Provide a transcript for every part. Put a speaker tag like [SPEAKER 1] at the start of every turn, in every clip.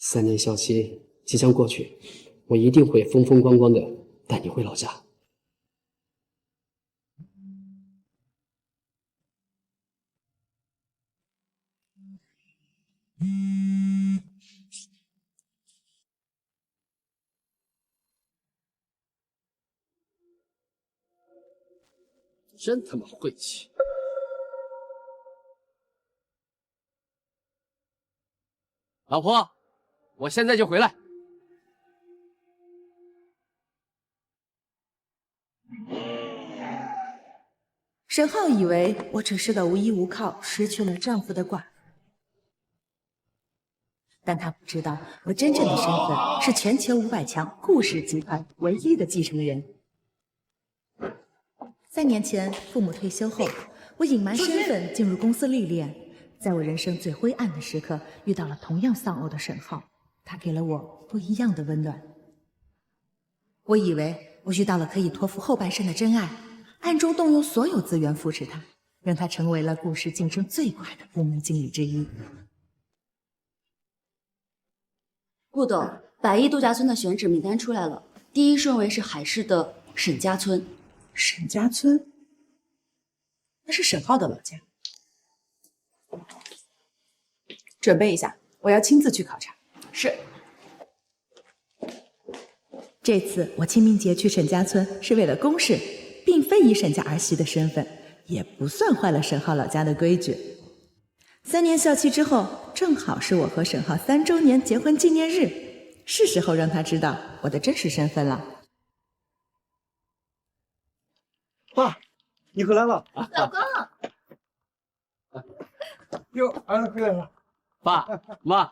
[SPEAKER 1] 3年校期即将过去，我一定会风风光光的带你回老家。真他妈晦气！老婆，我现在就回来。
[SPEAKER 2] 沈浩以为我只是个无依无靠、失去了丈夫的寡妇，但他不知道我真正的身份是全球500强顾氏集团唯一的继承人。3年前，父母退休后，我隐瞒身份进入公司历练。在我人生最灰暗的时刻，遇到了同样丧偶的沈浩，他给了我不一样的温暖。我以为我遇到了可以托付后半生的真爱，暗中动用所有资源扶持他，让他成为了顾氏竞争最快的部门经理之一。
[SPEAKER 3] 顾董，百亿度假村的选址名单出来了，第一顺位是海市的沈家村。
[SPEAKER 2] 沈家村，那是沈浩的老家。准备一下，我要亲自去考察。
[SPEAKER 3] 是。
[SPEAKER 2] 这次我清明节去沈家村是为了公事，并非以沈家儿媳的身份，也不算坏了沈浩老家的规矩。3年校期之后，正好是我和沈浩3周年结婚纪念日，是时候让他知道我的真实身份了。
[SPEAKER 4] 爸，你回来了。
[SPEAKER 3] 老公，
[SPEAKER 4] 哟，儿子回来了。
[SPEAKER 1] 爸妈，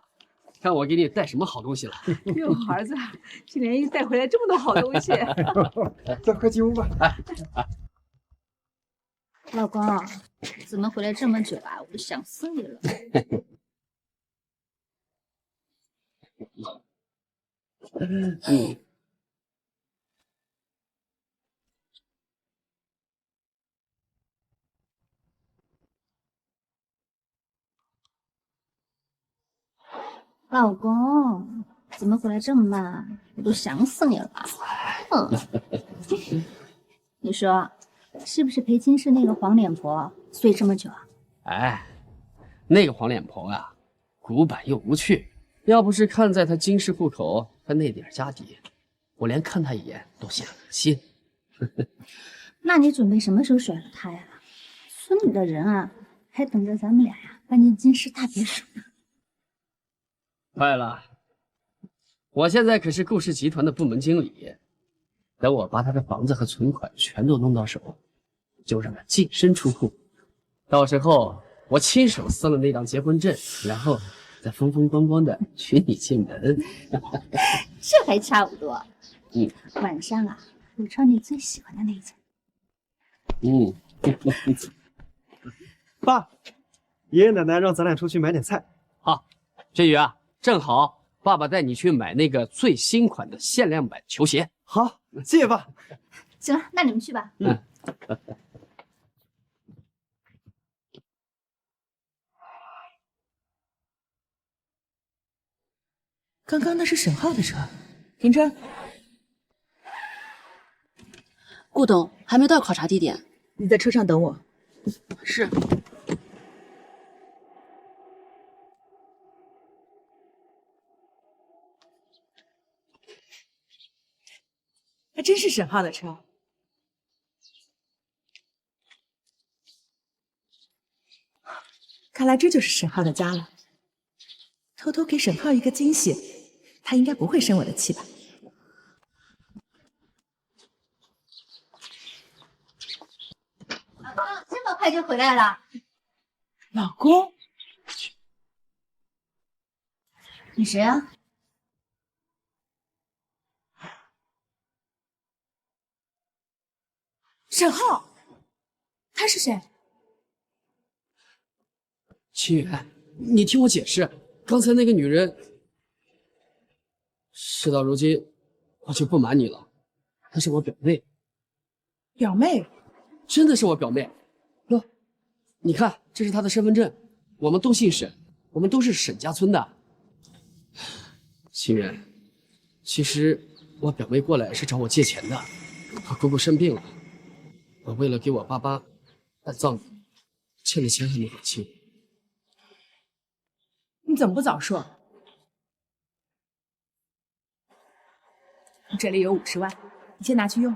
[SPEAKER 1] 看我给你带什么好东西了。
[SPEAKER 5] 哟，儿子，今年又带回来这么多好东西。
[SPEAKER 4] 再喝酒吧。
[SPEAKER 6] 老公，怎么回来这么久啊？我都想死你了。老公，怎么回来这么慢？我都想死你了。你说，是不是裴金氏那个黄脸婆，所以这么久啊？
[SPEAKER 1] 哎，那个黄脸婆啊，古板又无趣。要不是看在她金氏户口和那点家底，我连看她一眼都嫌恶心。
[SPEAKER 6] 那你准备什么时候甩了她呀？村里的人啊，还等着咱们俩呀搬进金氏大别墅呢。
[SPEAKER 1] 快了，我现在可是顾氏集团的部门经理，等我把他的房子和存款全都弄到手，就让他净身出户。到时候我亲手撕了那张结婚证，然后再风风光光的娶你进门。
[SPEAKER 6] 这还差不多。晚上啊，我穿你最喜欢的那件。
[SPEAKER 4] 爸，爷爷奶奶让咱俩出去买点菜。
[SPEAKER 1] 好，振宇啊，正好爸爸带你去买那个最新款的限量版球鞋。
[SPEAKER 4] 好，谢谢爸。
[SPEAKER 6] 行了，那你们去吧。
[SPEAKER 2] 刚刚那是沈浩的车，停车。
[SPEAKER 3] 顾董还没到考察地点，
[SPEAKER 2] 你在车上等我。
[SPEAKER 3] 是。
[SPEAKER 2] 还真是沈浩的车。看来这就是沈浩的家了。偷偷给沈浩一个惊喜，他应该不会生我的气吧？
[SPEAKER 6] 老公，这么快就回来了？
[SPEAKER 2] 老公，
[SPEAKER 6] 你谁啊？
[SPEAKER 2] 沈浩，他是谁？
[SPEAKER 1] 清源，你听我解释，刚才那个女人，事到如今，我就不瞒你了，她是我表妹。
[SPEAKER 2] 表妹？
[SPEAKER 1] 真的是我表妹。喏，你看，这是她的身份证，我们都姓沈，我们都是沈家村的。心远，其实我表妹过来是找我借钱的，我姑姑生病了，我为了给我爸办葬礼，欠的钱还没还清。
[SPEAKER 2] 你怎么不早说？这里有50万，你先拿去用。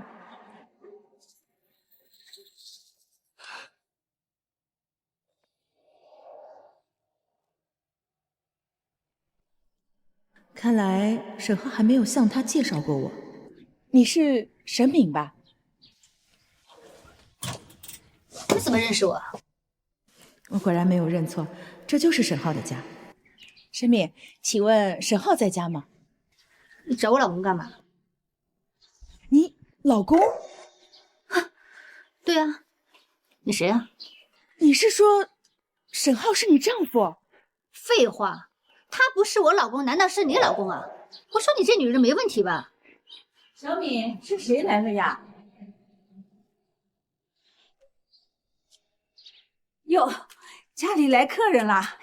[SPEAKER 2] 看来沈浩还没有向他介绍过我。你是沈敏吧？
[SPEAKER 6] 你怎么认识我？
[SPEAKER 2] 我果然没有认错，这就是沈浩的家。沈敏，请问沈浩在家吗？
[SPEAKER 6] 你找我老公干嘛？
[SPEAKER 2] 你老公？
[SPEAKER 6] 对啊，你谁啊？
[SPEAKER 2] 你是说沈浩是你丈夫？
[SPEAKER 6] 废话，他不是我老公，难道是你老公啊？我说你这女人没问题吧？
[SPEAKER 5] 小敏，是谁来了呀？哟，家里来客人了。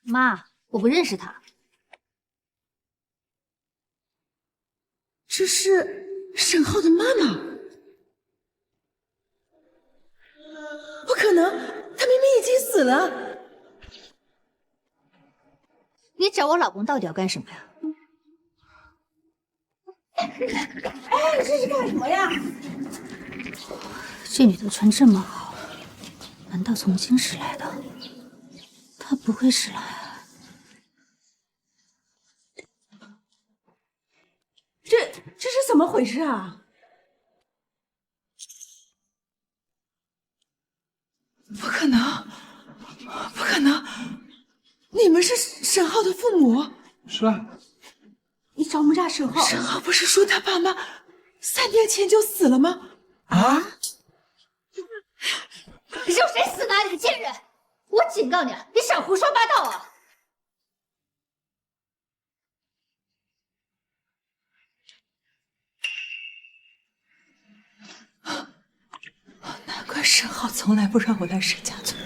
[SPEAKER 6] 妈，我不认识他。
[SPEAKER 2] 这是沈浩的妈妈？不可能，她明明已经死了。
[SPEAKER 6] 你找我老公到底要干什么呀？
[SPEAKER 5] 哎，这是干什么呀？
[SPEAKER 6] 这女的穿这么好，难道从京师来的？她不会是来……
[SPEAKER 5] 这是怎么回事啊？
[SPEAKER 2] 不可能，不可能！你们是沈浩的父母？
[SPEAKER 4] 是啊。
[SPEAKER 5] 你找我们家沈浩？
[SPEAKER 2] 沈浩不是说他爸妈3年前就死了吗？
[SPEAKER 4] 啊？
[SPEAKER 6] 让谁死哪里的贱人！我警告你，你少胡说八道啊！
[SPEAKER 2] 难怪沈浩从来不让我来沈家村。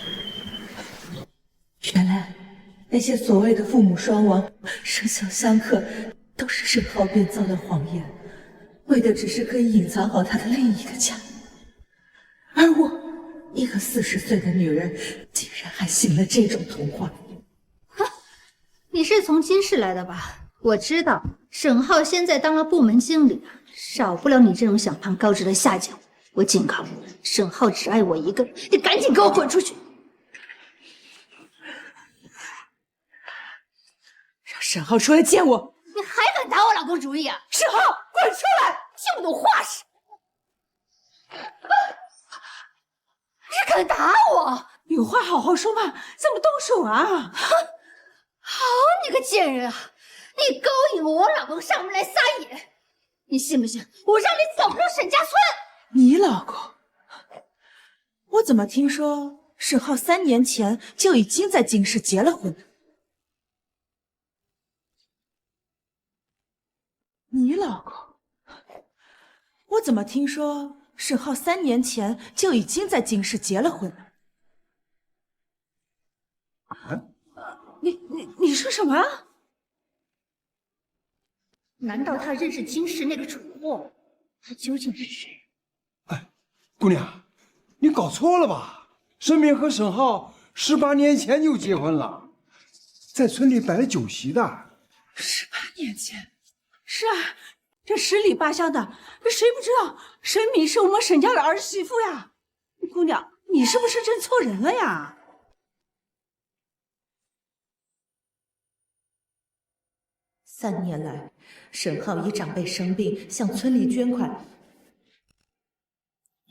[SPEAKER 2] 原来那些所谓的父母双亡、生肖相克，都是沈浩编造的谎言，为的只是可以隐藏好他的另一个家。而我，一个40岁的女人，竟然还信了这种童话。
[SPEAKER 6] 你是从京市来的吧？我知道，沈浩现在当了部门经理，少不了你这种想攀高枝的下家。我警告你，沈浩只爱我一个人，你赶紧给我滚出去！
[SPEAKER 2] 让沈浩出来见我！
[SPEAKER 6] 你还敢打我老公主意啊？
[SPEAKER 2] 沈浩，滚出来！
[SPEAKER 6] 就懂话使！你敢打我？
[SPEAKER 5] 有话好好说嘛，怎么动手啊？
[SPEAKER 6] 好你个贱人啊！你勾引我老公上门来撒野，你信不信我让你走不出沈家村？
[SPEAKER 2] 你老公？我怎么听说沈浩3年前就已经在京市结了婚了？你老公？我怎么听说沈浩3年前就已经在京市结了婚了？
[SPEAKER 5] 你说什么？
[SPEAKER 6] 难道他认识京市那个蠢货？他究竟是谁？
[SPEAKER 7] 姑娘，你搞错了吧？沈敏和沈浩18年前就结婚了，在村里摆了酒席的。
[SPEAKER 2] 18年前？
[SPEAKER 5] 是啊，这10里8乡的，这谁不知道沈敏是我们沈家的儿媳妇呀？姑娘，你是不是认错人了呀
[SPEAKER 2] ？3年来，沈浩以长辈生病向村里捐款。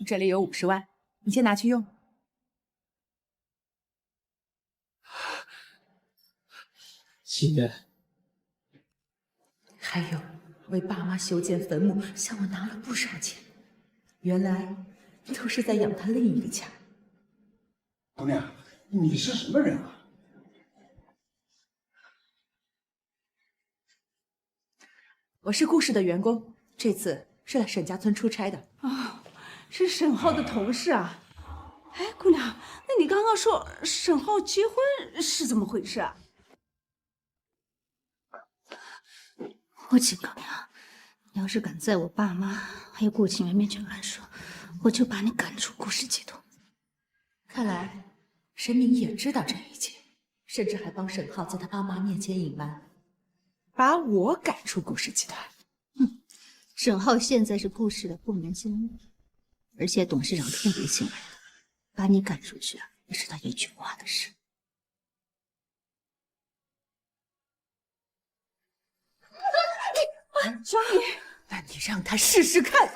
[SPEAKER 2] 这里有50万，你先拿去用。
[SPEAKER 1] 心远，
[SPEAKER 2] 还有，为爸妈修建坟墓，向我拿了不少钱，原来都是在养他另一个家。
[SPEAKER 7] 姑娘，你是什么人啊？
[SPEAKER 2] 我是顾氏的员工，这次是来沈家村出差的。
[SPEAKER 5] 是沈浩的同事啊。哎，姑娘，那你刚刚说沈浩结婚是怎么回事啊？
[SPEAKER 6] 我警告你啊，你要是敢在我爸妈还有顾清源面前乱说，我就把你赶出顾氏集团。
[SPEAKER 2] 看来沈敏也知道这一切，甚至还帮沈浩在他爸妈面前隐瞒。
[SPEAKER 5] 把我赶出顾氏集团。
[SPEAKER 6] 沈浩现在是顾氏的部门经理，而且董事长特别信任他，把你赶出去啊，也是他一句话的事。
[SPEAKER 5] 小米，那你让他试试看。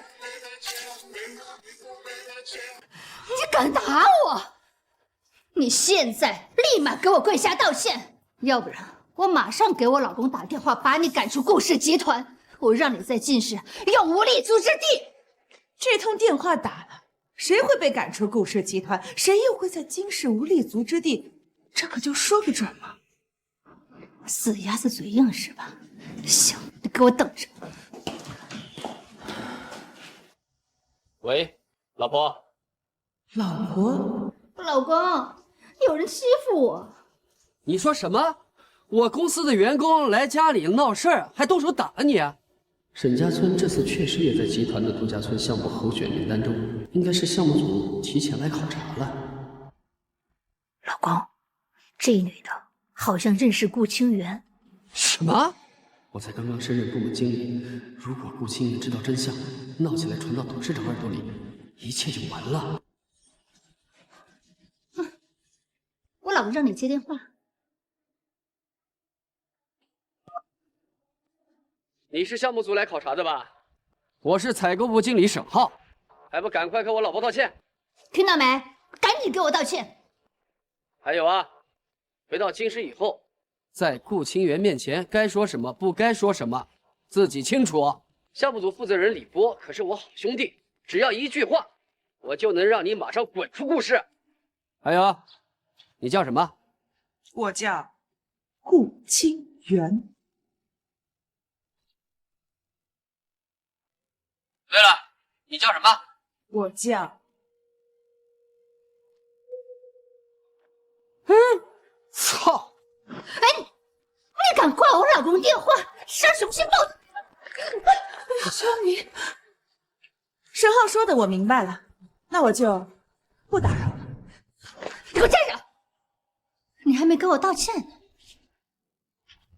[SPEAKER 6] 你敢打我？你现在立马给我跪下道歉，要不然我马上给我老公打电话，把你赶出顾氏集团，我让你在金氏有无立足之地。
[SPEAKER 5] 这通电话打了，谁会被赶出顾氏集团？谁又会在金氏无立足之地？这可就说不准了。
[SPEAKER 6] 死鸭子嘴硬是吧？行，你给我等着。
[SPEAKER 1] 喂，老婆。
[SPEAKER 5] 老婆，
[SPEAKER 6] 老公，有人欺负我。
[SPEAKER 1] 你说什么？我公司的员工来家里闹事儿，还动手打了你？沈家村这次确实也在集团的度假村项目候选名单中，应该是项目组提前来考察了。
[SPEAKER 6] 老公，这女的好像认识顾清源。
[SPEAKER 1] 什么？我才刚刚升任部门经理，如果顾清源知道真相，闹起来传到董事长耳朵里，一切就完了。
[SPEAKER 6] 我老公让你接电话。
[SPEAKER 1] 你是项目组来考察的吧？我是采购部经理沈浩，还不赶快给我老婆道歉？
[SPEAKER 6] 听到没？赶紧给我道歉！
[SPEAKER 1] 还有啊，回到京师以后，在顾清源面前该说什么不该说什么，自己清楚。项目组负责人李波可是我好兄弟，只要一句话，我就能让你马上滚出顾氏。还有，你叫什么？
[SPEAKER 5] 我叫顾清源。
[SPEAKER 1] 对了，你叫什么？
[SPEAKER 5] 我叫……
[SPEAKER 1] 操！
[SPEAKER 6] 哎，你敢挂我老公电话，上什么信报？
[SPEAKER 5] 小米，沈浩说的我明白了，那我就不打扰了。
[SPEAKER 6] 你给我站着！你还没跟我道歉呢。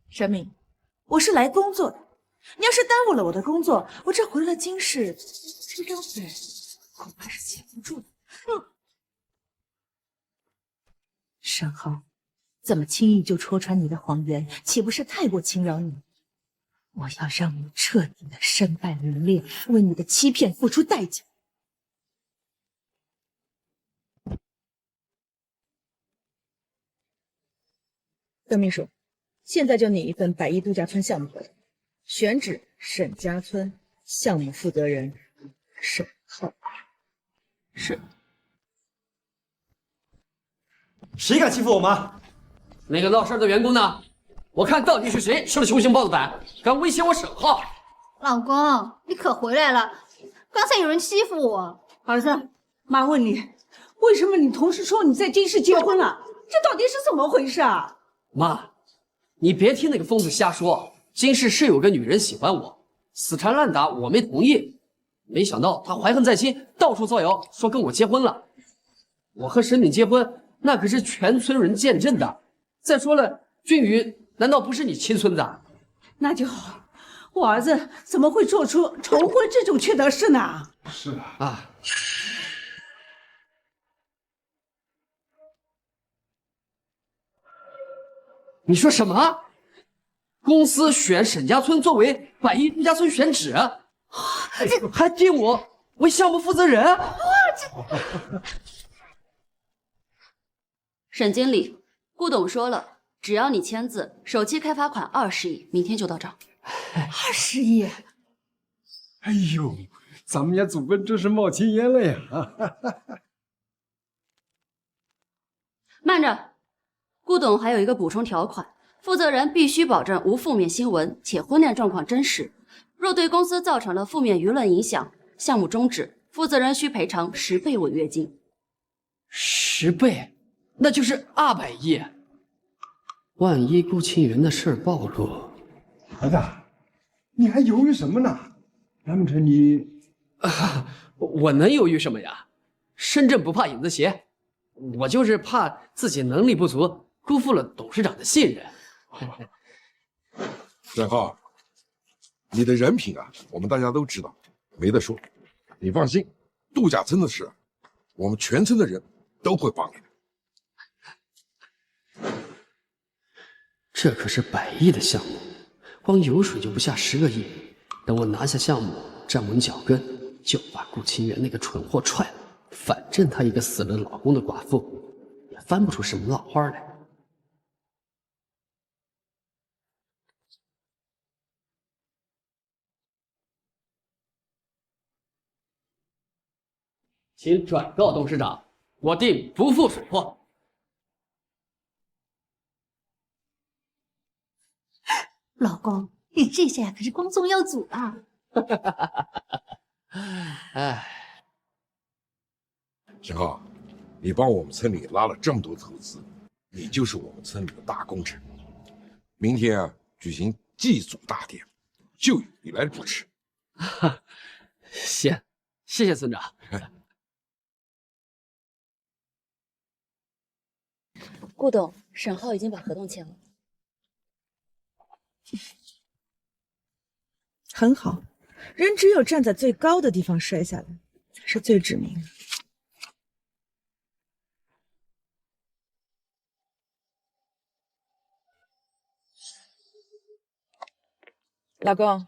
[SPEAKER 5] 沈敏，我是来工作的，你要是耽误了我的工作，我这回了京市，这张嘴恐怕是写不住的。
[SPEAKER 2] 沈浩，这么轻易就戳穿你的谎言，岂不是太过轻饶你？我要让你彻底的身败名裂，为你的欺骗付出代价。
[SPEAKER 5] 邓秘书，现在就拟一份百亿度假村项目合同，选址沈家村，项目负责人沈浩。
[SPEAKER 4] 是。谁敢欺负我妈？
[SPEAKER 1] 那个闹事的员工呢？我看到底是谁吃了熊熊豹子胆，敢威胁我沈浩？
[SPEAKER 6] 老公，你可回来了！刚才有人欺负我。
[SPEAKER 5] 儿子，妈问你，为什么你同事说你在京市结婚了？这到底是怎么回事啊？
[SPEAKER 1] 妈，你别听那个疯子瞎说，京市是有个女人喜欢我，死缠烂打，我没同意。没想到她怀恨在心，到处造谣说跟我结婚了。我和沈敏结婚，那可是全村人见证的。再说了，俊宇难道不是你亲孙子？
[SPEAKER 5] 那就好，我儿子怎么会做出仇婚这种缺德事呢？
[SPEAKER 7] 是啊，
[SPEAKER 1] 啊，你说什么？公司选沈家村作为百亿度假村选址，还定我为项目负责人？
[SPEAKER 3] 沈经理，顾董说了，只要你签字，首期开发款20亿，明天就到账。
[SPEAKER 5] 20亿！
[SPEAKER 7] 哎呦，咱们家祖坟真是冒青烟了呀！
[SPEAKER 3] 慢着，顾董还有一个补充条款，负责人必须保证无负面新闻，且婚恋状况真实。若对公司造成了负面舆论影响，项目终止，负责人需赔偿10倍违约金。
[SPEAKER 1] 10倍，那就是200亿。万一顾清源的事暴露，
[SPEAKER 7] 儿子，你还犹豫什么呢？难不成你……
[SPEAKER 1] 我能犹豫什么呀？身正不怕影子斜，我就是怕自己能力不足，辜负了董事长的信任。
[SPEAKER 8] 沈浩，你的人品啊，我们大家都知道，没得说。你放心，度假村的事，我们全村的人都会帮你的。
[SPEAKER 1] 这可是100亿的项目，光油水就不下10个亿。等我拿下项目，站稳脚跟，就把顾清源那个蠢货踹了。反正她一个死了老公的寡妇，也翻不出什么浪花来。请转告董事长，我定不负水货。
[SPEAKER 6] 老公，你这下可是光宗耀祖啊！
[SPEAKER 1] 哎，
[SPEAKER 8] 沈浩，你帮我们村里拉了这么多投资，你就是我们村里的大功臣。明天啊，举行祭祖大典，就由你来主持。
[SPEAKER 1] 行，谢谢村长。
[SPEAKER 3] 顾董，沈浩已经把合同签了。
[SPEAKER 5] 很好，人只有站在最高的地方摔下来，才是最致命的。老公，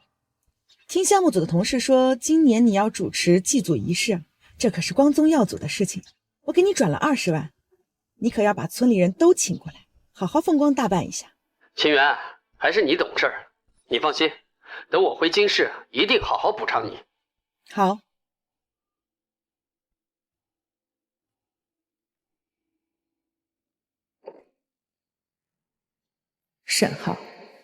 [SPEAKER 5] 听项目组的同事说，今年你要主持祭祖仪式，这可是光宗耀祖的事情。我给你转了20万，你可要把村里人都请过来，好好风光大办一下。
[SPEAKER 1] 清源，还是你懂事儿，你放心，等我回京市，一定好好补偿你。
[SPEAKER 5] 好。沈浩，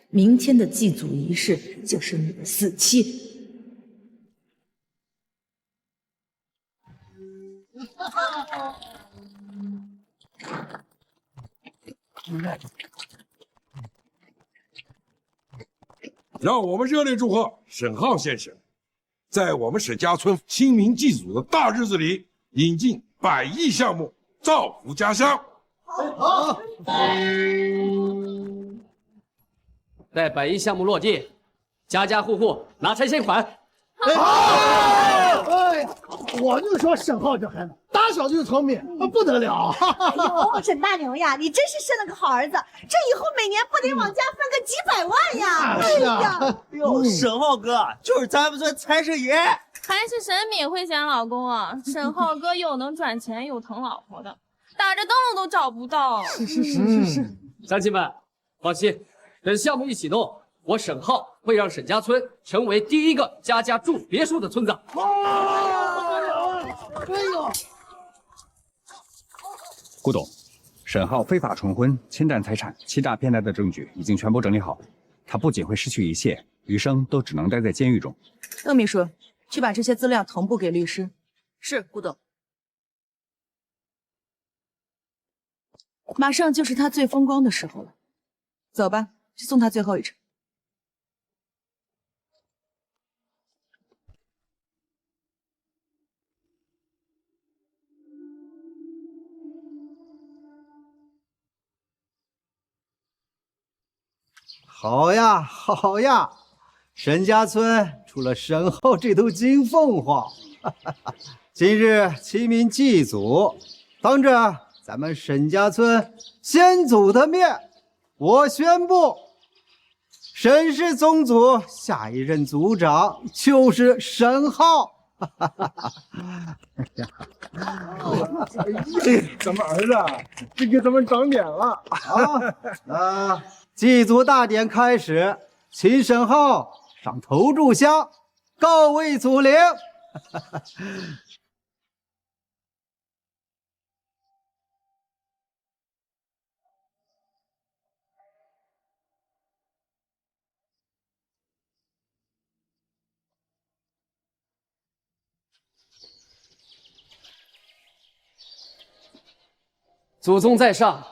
[SPEAKER 5] 明天的祭祖仪式就是你的死期。
[SPEAKER 8] 让我们热烈祝贺沈浩先生，在我们沈家村清明祭祖的大日子里，引进100亿项目，造福家乡。
[SPEAKER 1] 好。待100亿项目落地，家家户户拿拆迁款。
[SPEAKER 9] 哎呀，我就说沈浩这孩子打小就聪明，不得了。
[SPEAKER 10] 哎呦，沈大牛呀，你真是生了个好儿子，这以后每年不得往家分个几百万呀！哎呀，
[SPEAKER 11] 哟，沈浩哥就是咱们村财神爷。
[SPEAKER 12] 还是沈敏会选老公啊！沈浩哥又能赚钱又疼老婆的，打着灯笼都找不到。
[SPEAKER 9] 是。
[SPEAKER 1] 乡亲们，放心，等项目一启动，我沈浩会让沈家村成为第一个家家住别墅的村子。
[SPEAKER 9] 哎呦！
[SPEAKER 13] 顾董，沈浩非法重婚、侵占财产、欺诈骗财的证据已经全部整理好，他不仅会失去一切，余生都只能待在监狱中。
[SPEAKER 5] 邓秘书，去把这些资料同步给律师。
[SPEAKER 3] 是，顾董。
[SPEAKER 5] 马上就是他最风光的时候了，走吧，去送他最后一程。
[SPEAKER 14] 好呀，好呀，沈家村出了沈浩这头金凤凰。今日清明祭祖，当着咱们沈家村先祖的面，我宣布，沈氏宗族下一任族长就是沈浩。
[SPEAKER 7] 咱们儿子这给咱们长脸了
[SPEAKER 14] 啊！祭祖大典开始，请沈浩上头炷香，告慰祖灵。
[SPEAKER 1] 祖宗在上，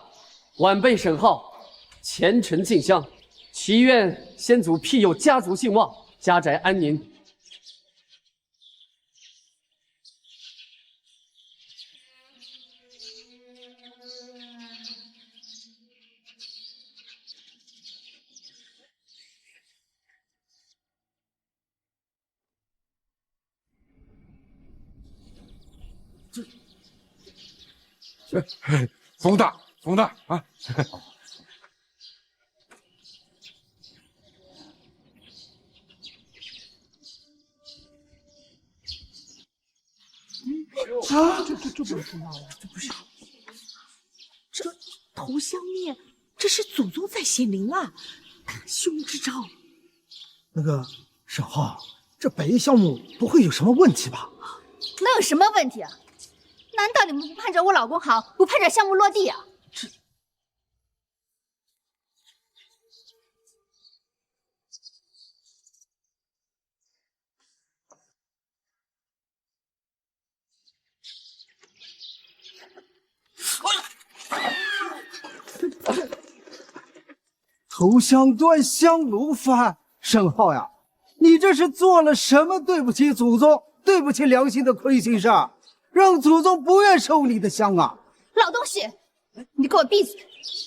[SPEAKER 1] 晚辈沈浩虔诚进香，祈愿先祖庇佑家族兴旺，家宅安宁。
[SPEAKER 8] 风大，风大啊！
[SPEAKER 5] 啊，这不是风大了，这不是。这头相面，这是祖宗在显灵啊！大凶之兆。
[SPEAKER 9] 那个沈浩，这百亿项目不会有什么问题吧？
[SPEAKER 6] 能有什么问题啊？难道你们不盼着我老公好，不盼着项目落地啊？
[SPEAKER 14] 头香断，香炉翻。沈浩呀，你这是做了什么对不起祖宗、对不起良心的亏心事儿，让祖宗不愿收你的香啊！
[SPEAKER 6] 老东西，你给我闭嘴！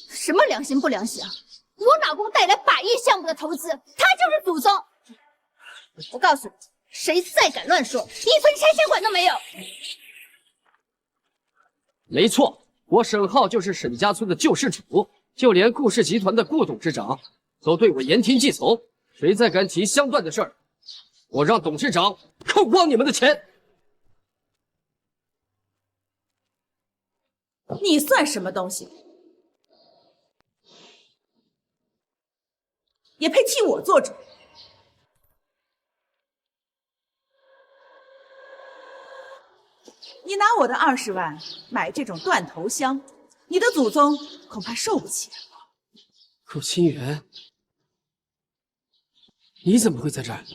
[SPEAKER 6] 什么良心不良心啊？我老公带来百亿项目的投资，他就是祖宗。我告诉你，谁再敢乱说，一分拆迁款都没有。
[SPEAKER 1] 没错，我沈浩就是沈家村的救世主，就连顾氏集团的顾董事长都对我言听计从。谁再敢提香断的事儿，我让董事长扣光你们的钱。
[SPEAKER 5] 你算什么东西？也配替我做主？你拿我的20万买这种断头香，你的祖宗恐怕受不起。
[SPEAKER 1] 顾清源，你怎么会在这儿？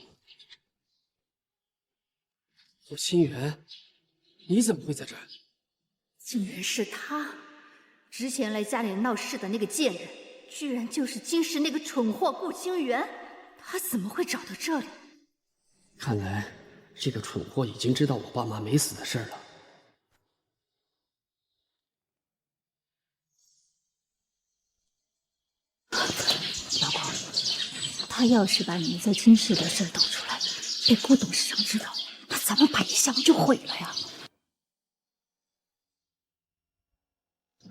[SPEAKER 1] 顾清源，你怎么会在这儿？
[SPEAKER 6] 竟然是他！之前来家里闹事的那个贱人，居然就是金氏那个蠢货顾清源。他怎么会找到这里？
[SPEAKER 1] 看来这个蠢货已经知道我爸妈没死的事了。
[SPEAKER 6] 老公，他要是把你们在金氏的事抖出来，被顾董事长知道，那咱们百亿项目就毁了呀！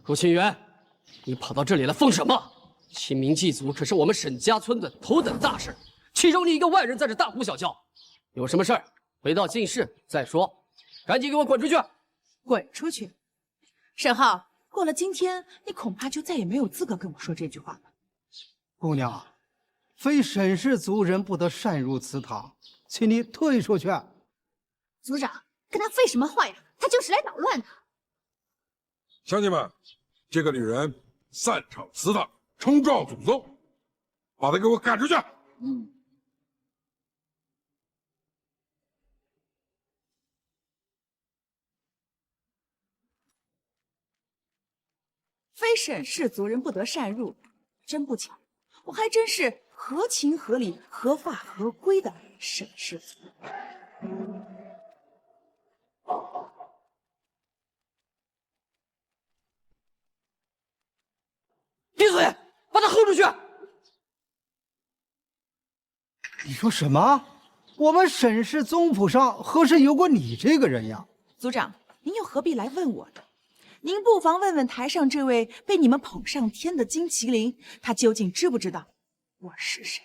[SPEAKER 1] 顾清源，你跑到这里来疯什么？清明祭祖可是我们沈家村的头等大事，岂容你一个外人在这大呼小叫？有什么事儿回到进室再说，赶紧给我滚出去！
[SPEAKER 5] 滚出去！沈浩，过了今天，你恐怕就再也没有资格跟我说这句话了。
[SPEAKER 14] 姑娘，非沈氏族人不得擅入祠堂，请你退出去。
[SPEAKER 6] 族长，跟他废什么话呀？他就是来捣乱的。
[SPEAKER 8] 乡亲们，这个女人擅闯祠堂，冲撞祖宗，把她给我赶出去！
[SPEAKER 5] 非沈氏族人不得擅入，真不巧，我还真是合情合理、合法合规的沈氏族。
[SPEAKER 1] 闭嘴！把他轰出去！
[SPEAKER 14] 你说什么？我们沈氏宗谱上何时有过你这个人呀？
[SPEAKER 5] 族长，您又何必来问我呢？您不妨问问台上这位被你们捧上天的金麒麟，他究竟知不知道我是谁？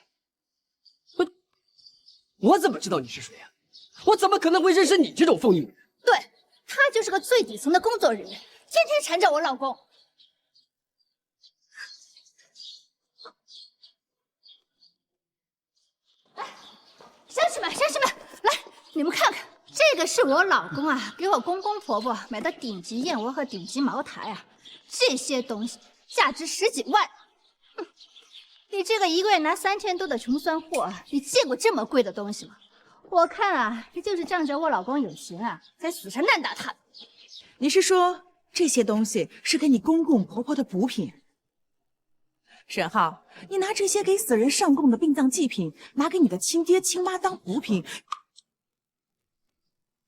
[SPEAKER 1] 我怎么知道你是谁呀？我怎么可能会认识你这种疯女人？
[SPEAKER 6] 对，他就是个最底层的工作人员，天天缠着我老公。乡亲们，乡亲们，来，你们看看，这个是我老公啊，给我公公婆婆买的顶级燕窝和顶级茅台啊，这些东西价值10几万。你这个一个月拿3000多的穷酸货，你见过这么贵的东西吗？我看啊，这就是仗着我老公有钱啊，才死缠烂打他。
[SPEAKER 5] 你是说这些东西是给你公公婆婆的补品？沈浩，你拿这些给死人上供的殡葬祭品，拿给你的亲爹亲妈当补品，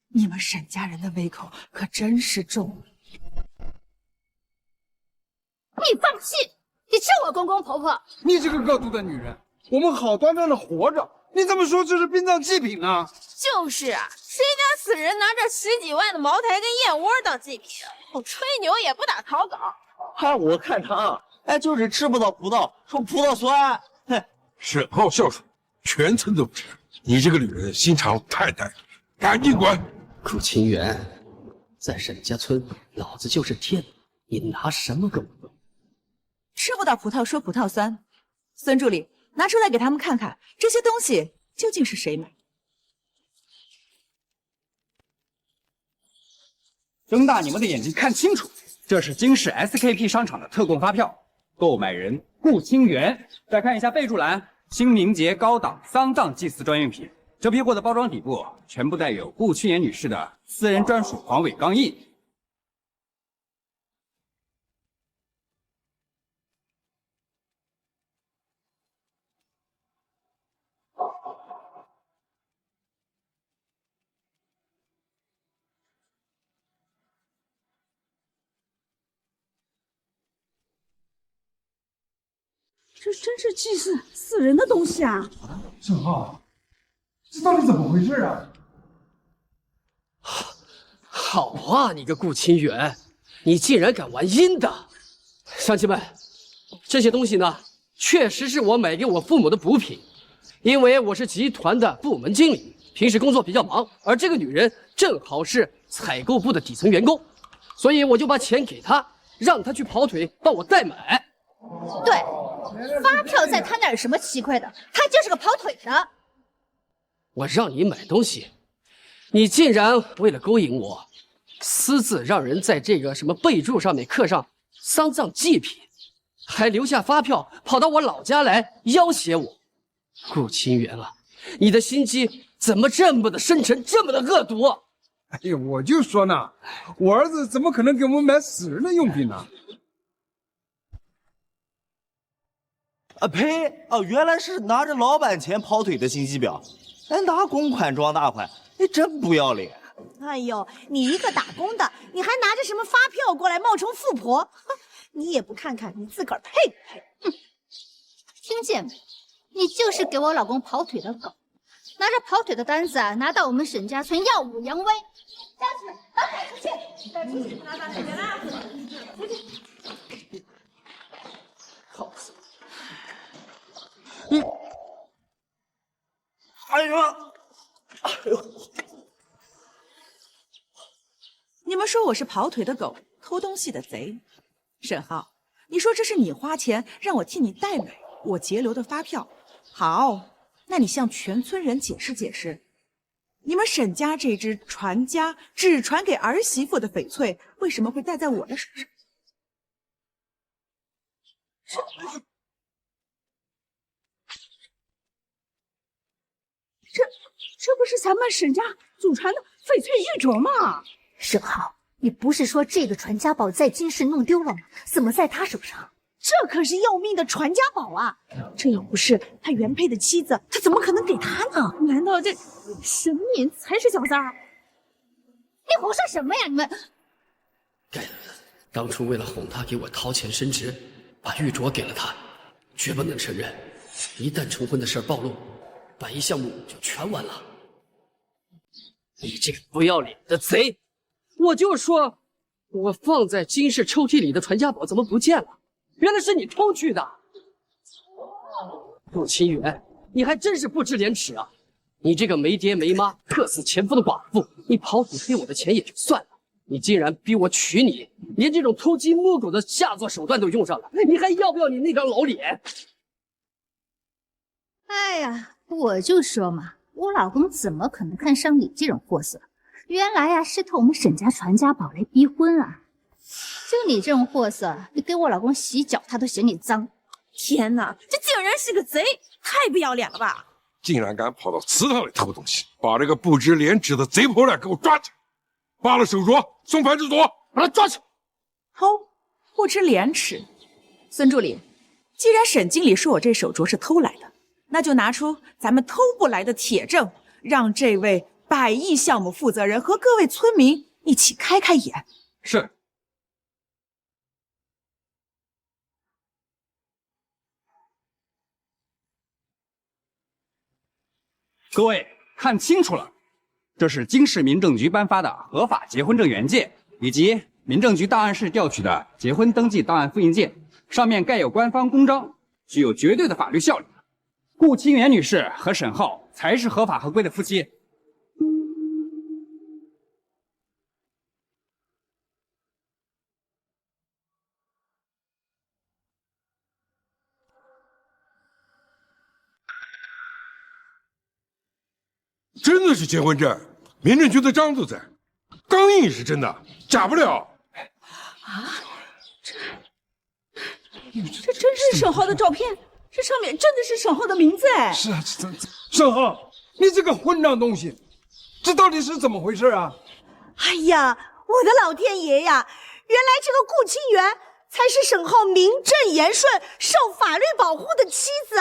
[SPEAKER 5] 你们沈家人的胃口可真是重。
[SPEAKER 6] 你放屁！你是我公公婆婆！
[SPEAKER 7] 你这个恶毒的女人，我们好端端的活着，你怎么说这是殡葬祭品呢？
[SPEAKER 12] 就是啊，谁家死人拿着10几万的茅台跟燕窝当祭品，吹牛也不打草稿。
[SPEAKER 11] 我看他就是吃不到葡萄说葡萄酸。哼，
[SPEAKER 8] 沈浩孝顺，全村都知。你这个女人心肠太歹毒，赶紧滚！
[SPEAKER 1] 顾清源，在沈家村，老子就是天，你拿什么跟我斗？
[SPEAKER 5] 吃不到葡萄说葡萄酸。孙助理，拿出来给他们看看，这些东西究竟是谁买？
[SPEAKER 13] 睁大你们的眼睛看清楚，这是京市 SKP 商场的特供发票，购买人顾清源。再看一下备注栏，新明节高档丧葬祭祀专用品。这批货的包装底部全部带有顾清源女士的私人专属黄尾钢印。
[SPEAKER 10] 这真是祭祀死人的东西啊！
[SPEAKER 7] 沈浩，这到底怎么回事啊？
[SPEAKER 1] 好啊，你个顾清源，你竟然敢玩阴的！乡亲们，这些东西呢，确实是我买给我父母的补品，因为我是集团的部门经理，平时工作比较忙，而这个女人正好是采购部的底层员工，所以我就把钱给她，让她去跑腿帮我代买。
[SPEAKER 6] 对，发票在他那儿有什么奇怪的？他就是个跑腿的。
[SPEAKER 1] 我让你买东西，你竟然为了勾引我，私自让人在这个什么备注上面刻上丧葬祭品，还留下发票跑到我老家来要挟我。顾清源啊，你的心机怎么这么的深沉，这么的恶毒？
[SPEAKER 7] 哎呀，我就说呢，我儿子怎么可能给我们买死人的用品呢？
[SPEAKER 11] 呸！原来是拿着老板钱跑腿的心机婊，拿公款装大款，你真不要脸！
[SPEAKER 10] 哎呦，你一个打工的，你还拿着什么发票过来冒充富婆？哼，你也不看看你自个儿配不配？
[SPEAKER 6] 听见没？你就是给我老公跑腿的狗，拿着跑腿的单子啊，拿到我们沈家村耀武扬威。家属们，把他出去！带出去，拿回家啦！出去。
[SPEAKER 1] 好死！
[SPEAKER 11] 哎呦！
[SPEAKER 5] 你们说我是跑腿的狗，偷东西的贼。沈浩，你说这是你花钱让我替你代买我截留的发票，好，那你向全村人解释解释，你们沈家这只传家只传给儿媳妇的翡翠，为什么会戴在我的手上？
[SPEAKER 10] 这不是咱们沈家祖传的翡翠玉镯吗？
[SPEAKER 6] 沈浩，你不是说这个传家宝在京市弄丢了吗？怎么在他手上？
[SPEAKER 10] 这可是要命的传家宝啊！这要不是他原配的妻子，他怎么可能给他呢？难道这沈敏才是小三儿？
[SPEAKER 6] 你胡说什么呀？你们
[SPEAKER 1] 该死！当初为了哄他给我掏钱升职，把玉镯给了他，绝不能承认。一旦重婚的事暴露，百亿项目就全完了。你这个不要脸的贼！我就说，我放在金氏抽屉里的传家宝怎么不见了？原来是你偷去的！顾清源，你还真是不知廉耻啊！你这个没爹没妈、克死前夫的寡妇，你跑腿黑我的钱也就算了，你竟然逼我娶你，连这种偷鸡摸狗的下作手段都用上了，你还要不要你那张老脸？
[SPEAKER 6] 哎呀，我就说嘛，我老公怎么可能看上你这种货色？原来呀，是偷我们沈家传家宝来逼婚啊！就你这种货色，你给我老公洗脚，他都嫌你脏。
[SPEAKER 10] 天哪，这竟然是个贼，太不要脸了吧！
[SPEAKER 8] 竟然敢跑到祠堂里偷东西，把这个不知廉耻的贼婆娘给我抓起来，扒了手镯，送派出所，把他抓起来。
[SPEAKER 5] 好，不知廉耻。孙助理，既然沈经理说我这手镯是偷来的，那就拿出咱们偷不来的铁证，让这位100亿项目负责人和各位村民一起开开眼。
[SPEAKER 13] 是。各位看清楚了，这是京市民政局颁发的合法结婚证原件，以及民政局档案室调取的结婚登记档案复印件，上面盖有官方公章，具有绝对的法律效力。顾清源女士和沈浩才是合法合规的夫妻。
[SPEAKER 8] 真的是结婚证，民政局的章都在，钢印是真的，假不了。
[SPEAKER 5] 啊，这真是沈浩的照片，这上面真的是沈浩的名字哎！
[SPEAKER 7] 是啊，沈浩，你这个混账东西，这到底是怎么回事啊？
[SPEAKER 10] 哎呀，我的老天爷呀！原来这个顾清源才是沈浩名正言顺、受法律保护的妻子。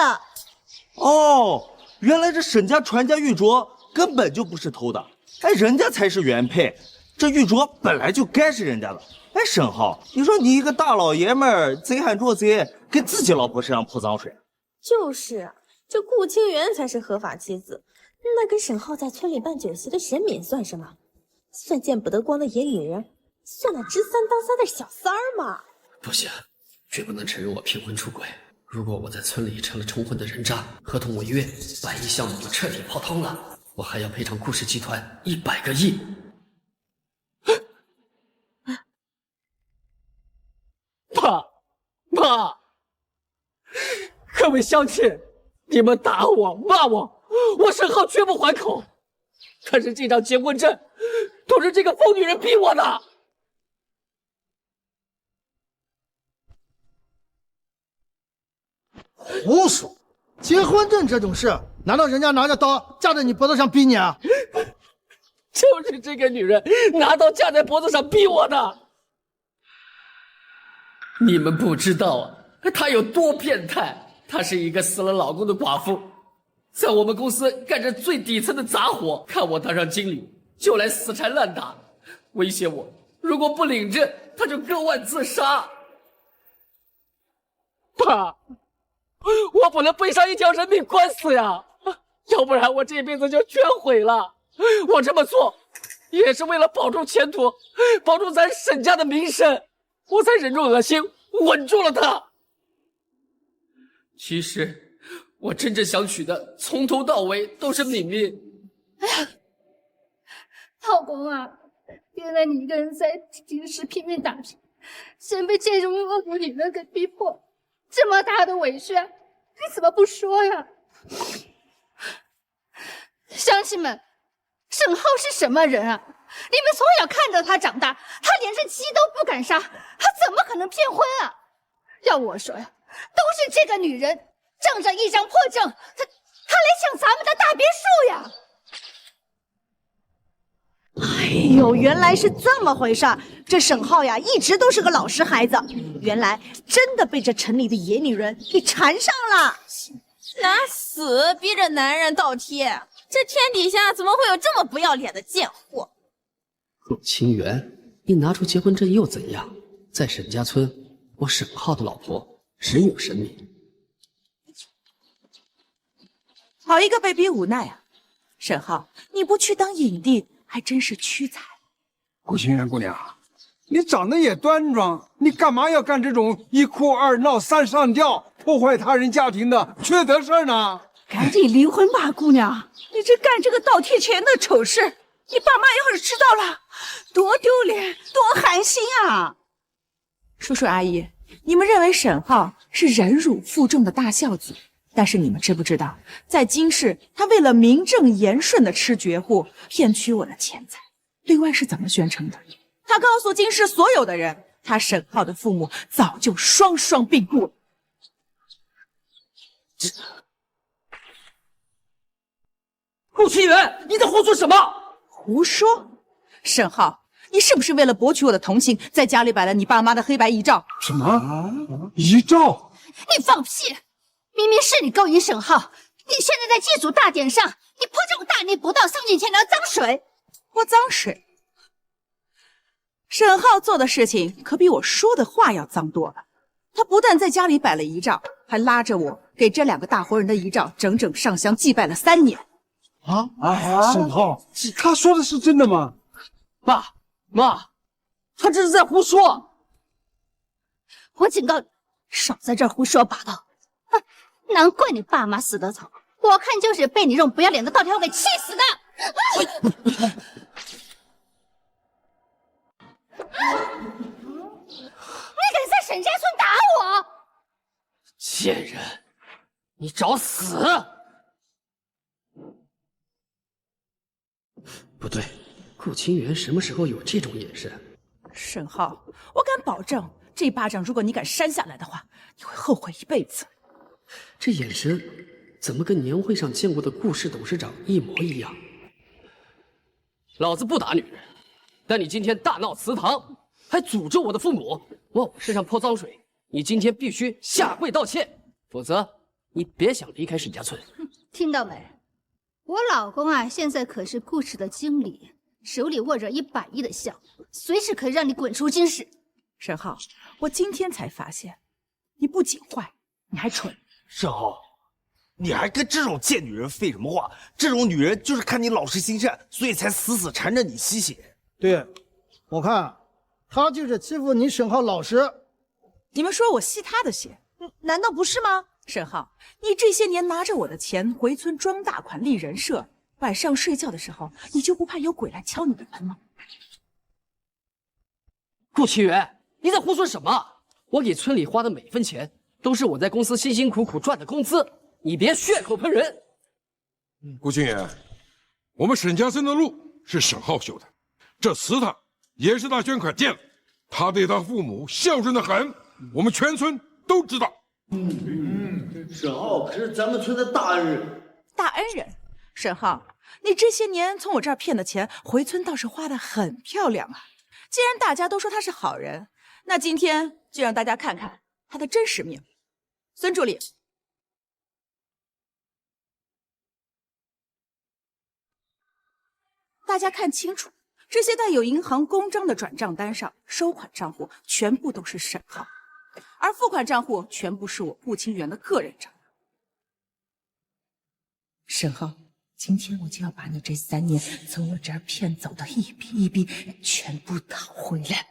[SPEAKER 11] 哦，原来这沈家传家玉镯根本就不是偷的，哎，人家才是原配，这玉镯本来就该是人家的。哎，沈浩，你说你一个大老爷们儿，贼喊捉贼，给自己老婆身上泼脏水。
[SPEAKER 12] 就是这顾清源才是合法妻子，那跟沈浩在村里办酒席的沈敏算什么？算见不得光的野女人，算那知三当三的小三儿吗？
[SPEAKER 1] 不行，绝不能承认我骗婚出轨。如果我在村里成了重婚的人渣，合同违约，100亿项目就彻底泡汤了，我还要赔偿顾氏集团100个亿。
[SPEAKER 9] 爸，各位乡亲，你们打我骂我，我沈浩绝不还口。可是这张结婚证都是这个疯女人逼我的。
[SPEAKER 15] 胡说！结婚证这种事，难道人家拿着刀架在你脖子上逼你啊？
[SPEAKER 9] 就是这个女人拿刀架在脖子上逼我的。
[SPEAKER 1] 你们不知道啊，她有多变态！她是一个死了老公的寡妇，在我们公司干着最底层的杂活，看我当上经理就来死缠烂打，威胁我如果不领证，她就割腕自杀。
[SPEAKER 9] 爸，我不能背上一条人命官司呀，要不然我这辈子就全毁了。我这么做也是为了保住前途，保住咱沈家的名声，我才忍住恶心，稳住了他。
[SPEAKER 1] 其实我真正想娶的从头到尾都是敏敏。
[SPEAKER 6] 哎呀，老公啊，原来你一个人在京市拼命打拼，先被这种恶毒女人给逼迫，这么大的委屈你怎么不说呀？乡亲们，沈浩是什么人啊？你们从小看着他长大，他连只鸡都不敢杀，他怎么可能骗婚啊？要我说呀，都是这个女人仗着一张破证，她来抢咱们的大别墅呀！
[SPEAKER 10] 哎呦，原来是这么回事儿！这沈浩呀，一直都是个老实孩子，原来真的被这城里的野女人给缠上了。
[SPEAKER 12] 拿死逼着男人倒贴，这天底下怎么会有这么不要脸的贱货？
[SPEAKER 1] 顾清源，你拿出结婚证又怎样？在沈家村，我沈浩的老婆人有神明。
[SPEAKER 5] 好一个被逼无奈啊！沈浩，你不去当影帝，还真是屈才。
[SPEAKER 7] 顾清源姑娘，你长得也端庄，你干嘛要干这种1哭2闹3上吊，破坏他人家庭的缺德事儿呢？
[SPEAKER 5] 赶紧离婚吧，姑娘！你这干这个倒贴钱的丑事，你爸妈要是知道了，多丢脸，多寒心啊！叔叔阿姨，你们认为沈浩是忍辱负重的大孝子，但是你们知不知道，在京市，他为了名正言顺的吃绝户，骗取我的钱财，另外是怎么宣称的？他告诉京市所有的人，他沈浩的父母早就双双病故了。
[SPEAKER 9] 顾清源，你在胡说什么？
[SPEAKER 5] 胡说！沈浩，你是不是为了博取我的同情，在家里摆了你爸妈的黑白遗照？
[SPEAKER 7] 什么遗照？
[SPEAKER 6] 你放屁！明明是你勾引沈浩，你现在在祭祖大典上，你泼这种大逆不道、丧尽天良脏水！
[SPEAKER 5] 泼脏水？沈浩做的事情可比我说的话要脏多了。他不但在家里摆了遗照，还拉着我给这2个大活人的遗照整整上香祭拜了3年。
[SPEAKER 7] 沈浩，他说的是真的吗？
[SPEAKER 9] 爸妈，他这是在胡说！
[SPEAKER 6] 我警告你，少在这儿胡说八道！哼，难怪你爸妈死得早，我看就是被你这种不要脸的稻条给气死的！你敢在沈家村打我！
[SPEAKER 9] 贱人，你找死！
[SPEAKER 1] 不对，顾清源什么时候有这种眼神？
[SPEAKER 5] 沈浩，我敢保证，这巴掌如果你敢扇下来的话，你会后悔一辈子。
[SPEAKER 1] 这眼神怎么跟年会上见过的顾氏董事长一模一样？
[SPEAKER 9] 老子不打女人，但你今天大闹祠堂，还诅咒我的父母，往我身上泼脏水，你今天必须下跪道歉，否则你别想离开沈家村。
[SPEAKER 6] 听到没？我老公啊，现在可是顾氏的经理，手里握着100亿的项目，随时可以让你滚出京市。
[SPEAKER 5] 沈浩，我今天才发现，你不仅坏，你还蠢。
[SPEAKER 11] 沈浩，你还跟这种贱女人废什么话？这种女人就是看你老实心善，所以才死死缠着你吸血。
[SPEAKER 15] 对，我看她就是欺负你沈浩老实。
[SPEAKER 5] 你们说我吸她的血，难道不是吗？沈浩，你这些年拿着我的钱回村装大款立人设，晚上睡觉的时候，你就不怕有鬼来敲你的门吗？
[SPEAKER 9] 顾清源，你在胡说什么？我给村里花的每分钱，都是我在公司辛辛苦苦赚的工资，你别血口喷人。
[SPEAKER 8] 顾清源，我们沈家村的路是沈浩修的，这祠堂也是他捐款建的，他对他父母孝顺的很，我们全村都知道。
[SPEAKER 11] 沈浩可是咱们村的大恩人。
[SPEAKER 5] 大恩人，沈浩，你这些年从我这儿骗的钱，回村倒是花得很漂亮啊。既然大家都说他是好人，那今天就让大家看看他的真实面目。孙助理，大家看清楚，这些带有银行公章的转账单上，收款账户全部都是沈浩，而付款账户全部是我顾清源的个人账户。沈浩，今天我就要把你这3年从我这儿骗走的一笔一笔全部讨回来。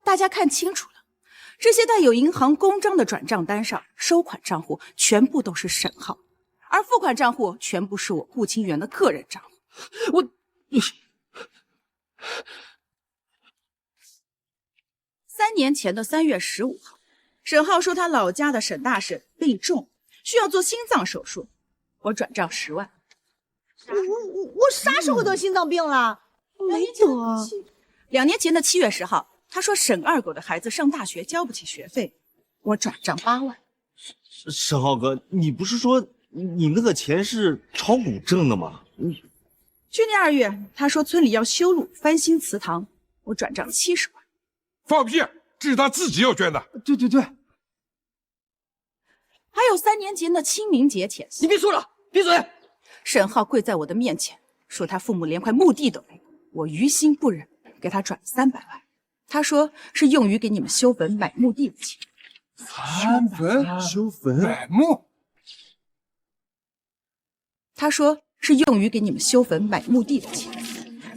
[SPEAKER 5] 大家看清楚了，这些带有银行公章的转账单上，收款账户全部都是沈浩，而付款账户全部是我顾清源的个人账户。3年前的3月15号，沈浩说他老家的沈大婶病重，需要做心脏手术，我转账10万。
[SPEAKER 10] 我啥时候得心脏病了？没得。
[SPEAKER 5] 2年前的7月10号，他说沈二狗的孩子上大学交不起学费，我转账8万。
[SPEAKER 11] 沈浩哥，你不是说你那个钱是炒股挣的吗？
[SPEAKER 5] 去年2月，他说村里要修路翻新祠堂，我转账70万。
[SPEAKER 8] 放屁！这是他自己要捐的。
[SPEAKER 15] 对对对。
[SPEAKER 5] 还有3年前的清明节前夕，
[SPEAKER 9] 你别说了，闭嘴！
[SPEAKER 5] 沈浩跪在我的面前，说他父母连块墓地都没有，我于心不忍，给他转300万。他说是用于给你们修坟买墓地的钱。
[SPEAKER 7] 修坟买墓。
[SPEAKER 5] 他说是用于给你们修坟买墓地的钱。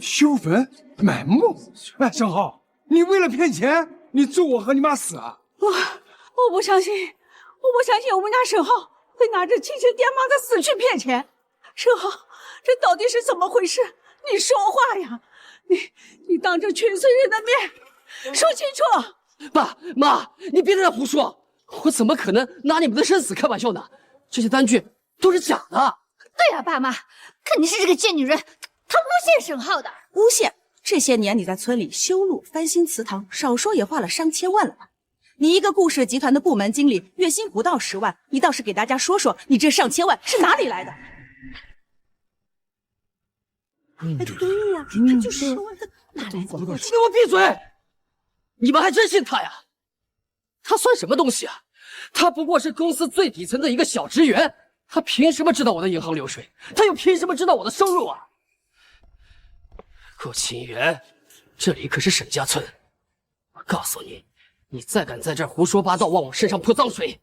[SPEAKER 7] 修坟买墓？哎，沈浩，你为了骗钱，你咒我和你妈死啊？
[SPEAKER 10] 我不相信，我不相信我们家沈浩会拿着亲生爹妈的死去骗钱。沈浩，这到底是怎么回事？你说话呀！你当着全村人的面说清楚！
[SPEAKER 9] 爸妈，你别在这胡说！我怎么可能拿你们的生死开玩笑呢？这些单据都是假的。
[SPEAKER 6] 对呀，爸妈，肯定是这个贱女人，她诬陷沈浩的。
[SPEAKER 5] 诬陷？这些年你在村里修路翻新祠堂，少说也花了上千万了吧？你一个顾氏集团的部门经理，月薪不到10万，你倒是给大家说说，你这上千万是哪里来的？
[SPEAKER 10] 对呀，这就是说的，哪来的？
[SPEAKER 9] 给我闭嘴！你们还真信他呀？
[SPEAKER 1] 他算什么东西啊？他不过是公司最底层的一个小职员，他凭什么知道我的银行流水？他又凭什么知道我的收入啊？顾清源，这里可是沈家村，我告诉你，你再敢在这儿胡说八道，往我身上泼脏水，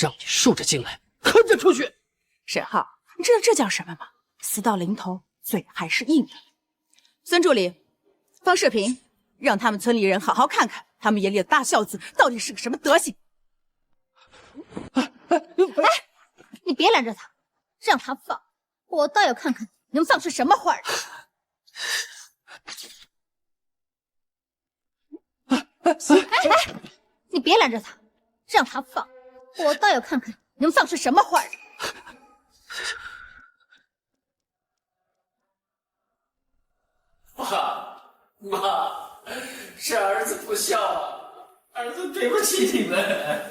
[SPEAKER 1] 让你竖着进来，横着出去！
[SPEAKER 10] 沈浩，你知道这叫什么吗？死到临头，嘴还是硬的。孙助理，放视频，让他们村里人好好看看，他们眼里的大孝子到底是个什么德行。
[SPEAKER 6] 哎，你别拦着他，让他放，我倒要看看能放出什么花儿。哎，你别拦着他，让他放，我倒要看看能放出什么花儿。
[SPEAKER 9] 妈，是儿子不孝啊，儿子对不起你们。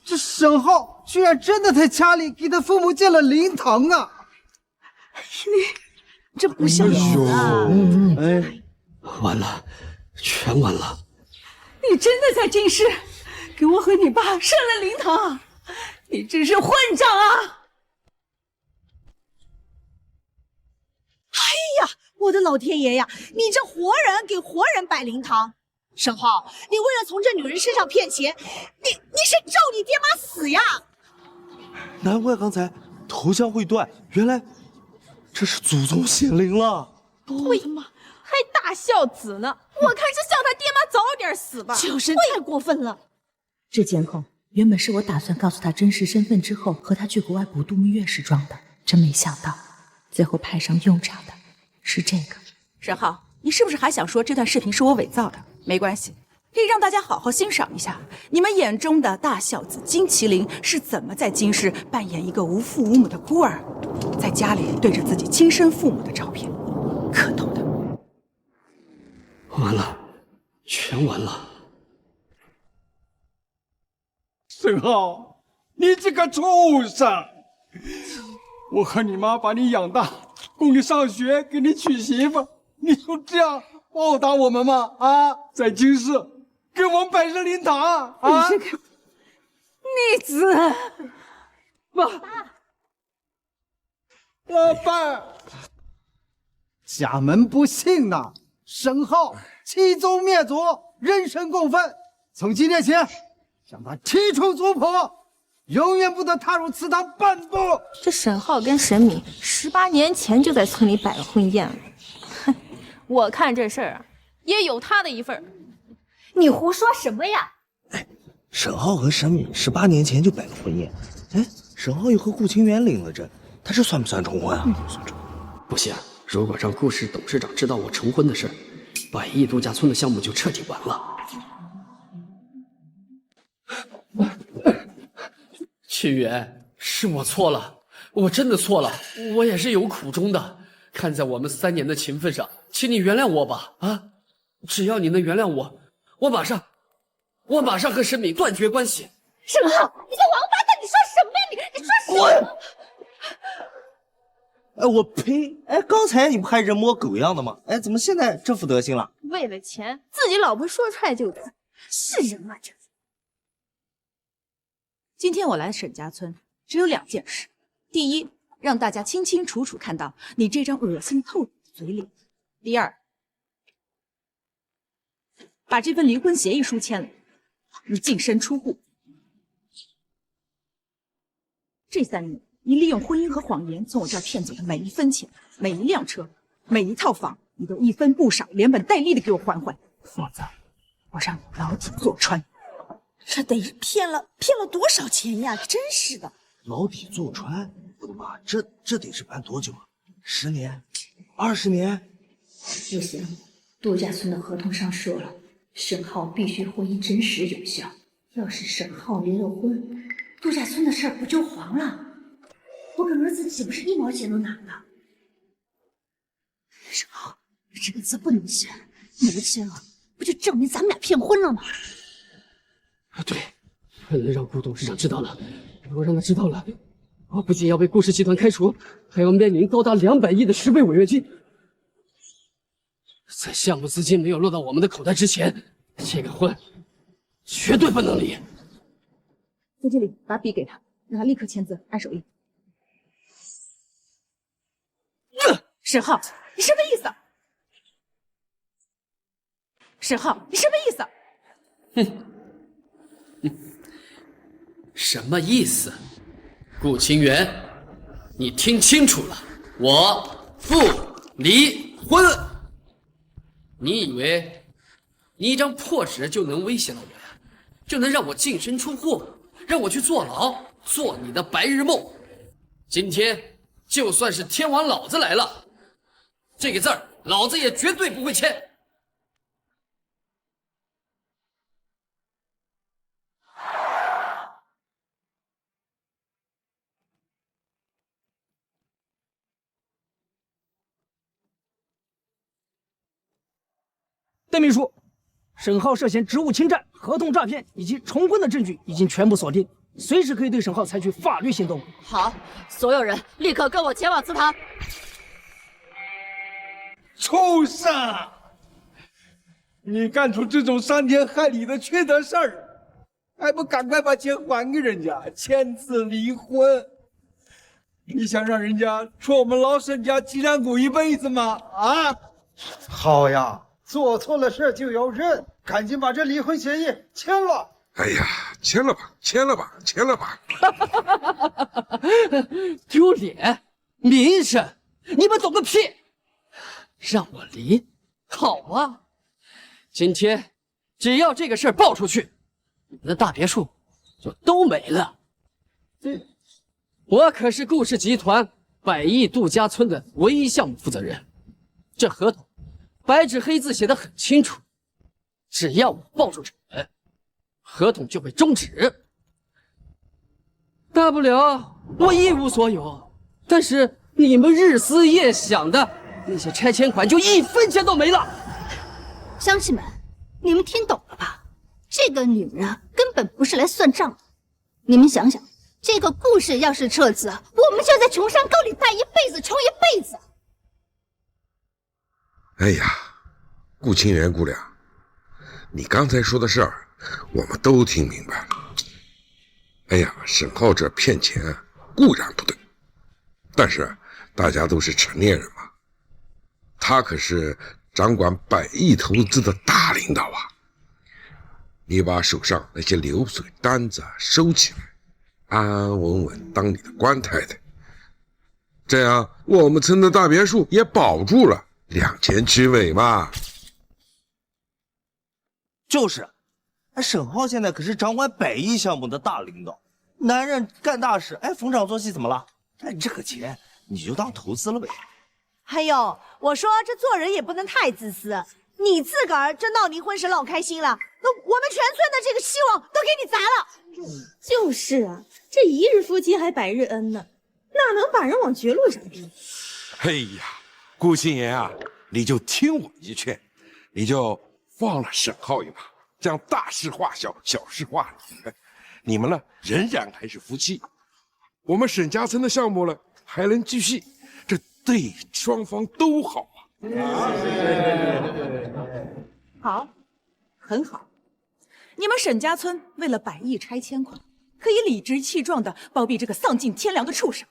[SPEAKER 14] 这沈浩居然真的在家里给他父母建了灵堂啊！
[SPEAKER 10] 你这不像你啊！
[SPEAKER 14] 哎，
[SPEAKER 1] 完了，全完了！
[SPEAKER 10] 你真的在京师给我和你爸设了灵堂，你真是混账啊！
[SPEAKER 16] 哎呀，我的老天爷呀！你这活人给活人摆灵堂，沈浩，你为了从这女人身上骗钱，你是咒你爹妈死呀！
[SPEAKER 11] 难怪刚才头像会断，原来这是祖宗显灵了。
[SPEAKER 12] 对嘛，还大孝子呢！我看是叫他爹妈早点死吧。
[SPEAKER 16] 就是太过分了。
[SPEAKER 2] 这监控原本是我打算告诉他真实身份之后，和他去国外补度蜜月时装的，真没想到最后派上用场的是这个。
[SPEAKER 10] 沈浩，你是不是还想说这段视频是我伪造的？没关系，可以让大家好好欣赏一下你们眼中的大孝子金麒麟是怎么在京师扮演一个无父无母的孤儿，在家里对着自己亲生父母的照片，可懂的。
[SPEAKER 1] 完了，全完了！
[SPEAKER 7] 沈浩，你这个畜生！我和你妈把你养大，供你上学，给你娶媳妇，你就这样报答我们吗？啊，在京师给我们摆设灵堂啊！
[SPEAKER 10] 你这个逆子！
[SPEAKER 7] 爸，
[SPEAKER 14] 家门不幸呐！沈浩弃宗灭祖，人神共愤。从今天起，将他踢出族谱，永远不得踏入祠堂半步。
[SPEAKER 12] 这沈浩跟沈敏18年前就在村里摆了婚宴了，哼，我看这事儿啊，也有他的一份。
[SPEAKER 6] 你胡说什么呀？
[SPEAKER 11] 沈浩和沈敏18年前就摆了婚宴，哎，沈浩又和顾清源领了证，他这算不算重婚啊？
[SPEAKER 1] 不行，如果让顾氏董事长知道我重婚的事，100亿度假村的项目就彻底完了。清源，是我错了，我真的错了，我也是有苦衷的。看在我们3年的情分上，请你原谅我吧！啊，只要你能原谅我，我马上和沈敏断绝关系。
[SPEAKER 6] 沈浩，你个王八蛋，你说什么呀？你说什么？
[SPEAKER 11] 哎，我呸！哎，刚才你不还人模狗样的吗？哎，怎么现在这副德行了？
[SPEAKER 12] 为了钱，自己老婆说出来就得，是人吗？这
[SPEAKER 10] 今天我来沈家村，只有2件事：第一，让大家清清楚楚看到你这张恶心透的嘴脸；第二，把这份离婚协议书签了，你净身出户。这3年，你利用婚姻和谎言从我这儿骗走的每一分钱、每一辆车、每一套房，你都一分不少，连本带利的给我还回，否则我让你牢底坐穿。
[SPEAKER 16] 这得骗了多少钱呀？真是的，
[SPEAKER 11] 牢底坐穿！我的妈，这得是办多久啊？10年、20年？
[SPEAKER 2] 不行，度假村的合同上说了，沈浩必须婚姻真实有效。要是沈浩离了婚，度假村的事儿不就黄了？我跟儿子岂不是1毛钱都拿不到？
[SPEAKER 6] 沈浩，这个字不能签，没签了，不就证明咱们俩骗婚了吗？
[SPEAKER 1] 对，不能让顾董事长知道了。如果让他知道了，我不仅要被顾氏集团开除，还要面临高达200亿的10倍违约金。在项目资金没有落到我们的口袋之前，这个婚绝对不能离。
[SPEAKER 2] 在这里，把笔给他，让他立刻签字，按手印。
[SPEAKER 10] 沈浩，你什么意思？沈浩，你什么意思？
[SPEAKER 1] 什么意思？顾清源，你听清楚了，我不离婚。你以为你一张破纸就能威胁到我呀？就能让我净身出户，让我去坐牢，做你的白日梦？今天就算是天王老子来了，这个字儿老子也绝对不会签。
[SPEAKER 17] 邓秘书，沈浩涉嫌职务侵占、合同诈骗以及重婚的证据已经全部锁定，随时可以对沈浩采取法律行动。
[SPEAKER 3] 好，所有人立刻跟我前往祠堂。
[SPEAKER 7] 畜生！你干出这种伤天害理的缺德事儿，还不赶快把钱还给人家，签字离婚？你想让人家说我们老沈家鸡蛋骨一辈子吗？啊！
[SPEAKER 14] 好呀，做错了事就要认，赶紧把这离婚协议签了。
[SPEAKER 8] 哎呀，签了吧，签了吧，签了吧！
[SPEAKER 1] 丢脸，名声，你们懂个屁！让我离？好啊，今天只要这个事儿爆出去，你们的大别墅就都没了。我可是顾氏集团百亿度假村的唯一项目负责人，这合同白纸黑字写得很清楚，只要我爆出丑闻，合同就会终止。大不了我一无所有，但是你们日思夜想的那些拆迁款就一分钱都没了。
[SPEAKER 6] 乡亲们，你们听懂了吧？这个女人啊，根本不是来算账的。你们想想，这个顾氏要是撤资，我们就在穷山沟里待一辈子，穷一辈子。
[SPEAKER 8] 哎呀，顾清源姑娘，你刚才说的事儿，我们都听明白了。哎呀，沈浩这骗钱固然不对，但是大家都是成年人嘛，他可是掌管百亿投资的大领导啊！你把手上那些流水单子收起来，安安稳稳当你的官太太，这样我们村的大别墅也保住了，两全其美嘛。
[SPEAKER 11] 就是，沈浩现在可是掌管百亿项目的大领导，男人干大事，逢场作戏怎么了？这个钱你就当投资了呗。
[SPEAKER 16] 还有，我说这做人也不能太自私。你自个儿这闹离婚时老开心了，那我们全村的这个希望都给你砸了。
[SPEAKER 12] 就是啊，这一日夫妻还百日恩呢，哪能把人往绝路上逼？
[SPEAKER 8] 哎呀，顾清源啊，你就听我一劝，你就放了沈浩一马，将大事化小，小事化了。你们呢，仍然还是夫妻，我们沈家村的项目呢还能继续，这对双方都好啊。
[SPEAKER 5] 好，很好。你们沈家村为了百亿拆迁款，可以理直气壮地包庇这个丧尽天良的畜生。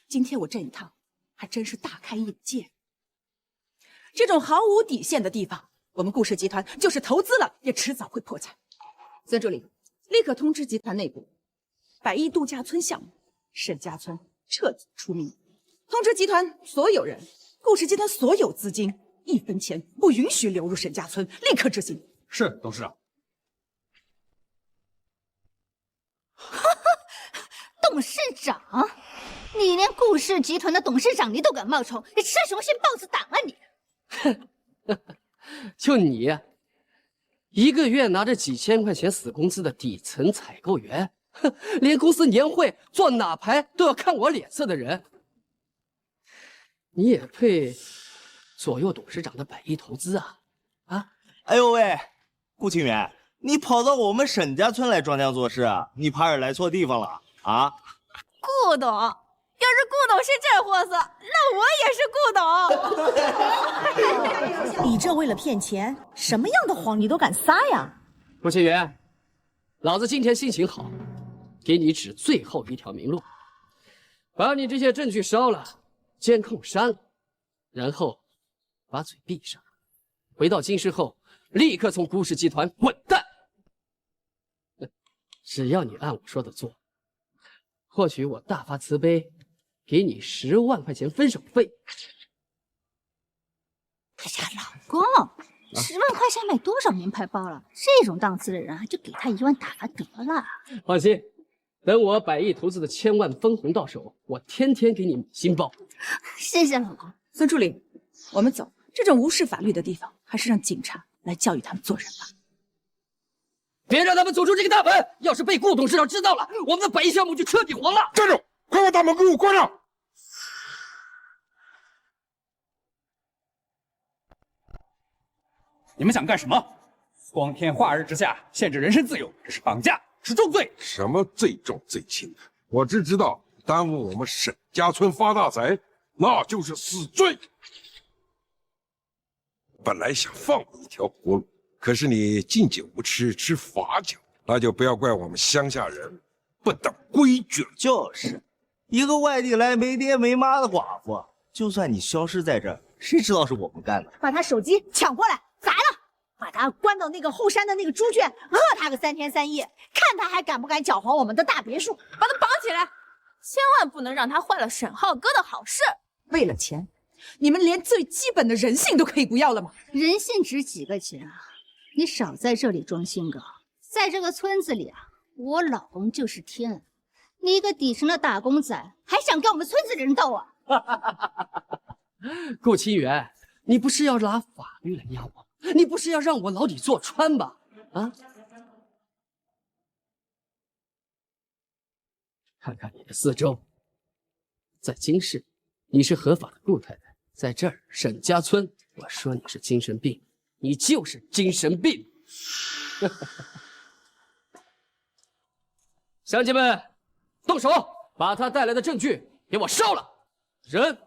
[SPEAKER 5] 今天我这一趟还真是大开眼界。这种毫无底线的地方，我们顾氏集团就是投资了，也迟早会破产。孙助理，立刻通知集团内部，百亿度假村项目，沈家村彻底出名。通知集团所有人，顾氏集团所有资金1分钱不允许流入沈家村，立刻执行。
[SPEAKER 13] 是，董事长。
[SPEAKER 6] 董事长，你连顾氏集团的董事长你都敢冒充，你吃雄心豹子胆啊你！
[SPEAKER 1] 就你，一个月拿着几千块钱死工资的底层采购员，连公司年会做哪排都要看我脸色的人，你也配左右董事长的百亿投资啊？啊！
[SPEAKER 11] 哎呦喂，顾清源，你跑到我们沈家村来装腔作势，你怕是来错地方了啊！
[SPEAKER 6] 顾董，
[SPEAKER 16] 要是顾董是这货色，那我也是顾董。
[SPEAKER 2] 你这为了骗钱，什么样的谎你都敢撒呀？
[SPEAKER 1] 顾清源，老子今天心情好，给你指最后一条明路，把你这些证据烧了，监控删了，然后把嘴闭上，回到京师后，立刻从顾氏集团滚蛋。只要你按我说的做，或许我大发慈悲，给你10万块钱分手费。
[SPEAKER 6] 哎呀，老公，10万块钱买多少名牌包了？这种档次的人啊，就给他1万打发得了。
[SPEAKER 1] 放心，等我100亿投资的1000万分红到手，我天天给你新包。
[SPEAKER 6] 谢谢老公。
[SPEAKER 5] 孙助理，我们走。这种无视法律的地方，还是让警察来教育他们做人吧。
[SPEAKER 1] 别让他们走出这个大门！要是被顾董事长知道了，我们的100亿项目就彻底黄了。
[SPEAKER 8] 站住！快把大门给我关上！
[SPEAKER 13] 你们想干什么？光天化日之下限制人身自由，这是绑架，是重罪。
[SPEAKER 8] 什么最重最轻的？我只知道耽误我们沈家村发大财，那就是死罪。本来想放你一条活路，可是你敬酒不吃吃罚酒，那就不要怪我们乡下人不懂规矩了。
[SPEAKER 11] 就是一个外地来没爹没妈的寡妇，就算你消失在这儿，谁知道是我们干的？
[SPEAKER 16] 把他手机抢过来，砸了，把他关到那个后山的那个猪圈，饿他个3天3夜，看他还敢不敢搅黄我们的大别墅。
[SPEAKER 12] 把他绑起来，千万不能让他坏了沈浩哥的好事。
[SPEAKER 5] 为了钱，你们连最基本的人性都可以不要了吗？
[SPEAKER 6] 人性值几个钱啊？你少在这里装性格，在这个村子里啊，我老公就是天。你一个底层的打工仔，还想跟我们村子人斗啊？
[SPEAKER 1] 顾清源，你不是要拿法律来压我？你不是要让我牢底坐穿吧？啊！看看你的四周，在京市，你是合法的顾太太；在这儿，沈家村，我说你是精神病，你就是精神病。乡亲们，动手，把他带来的证据给我烧了，人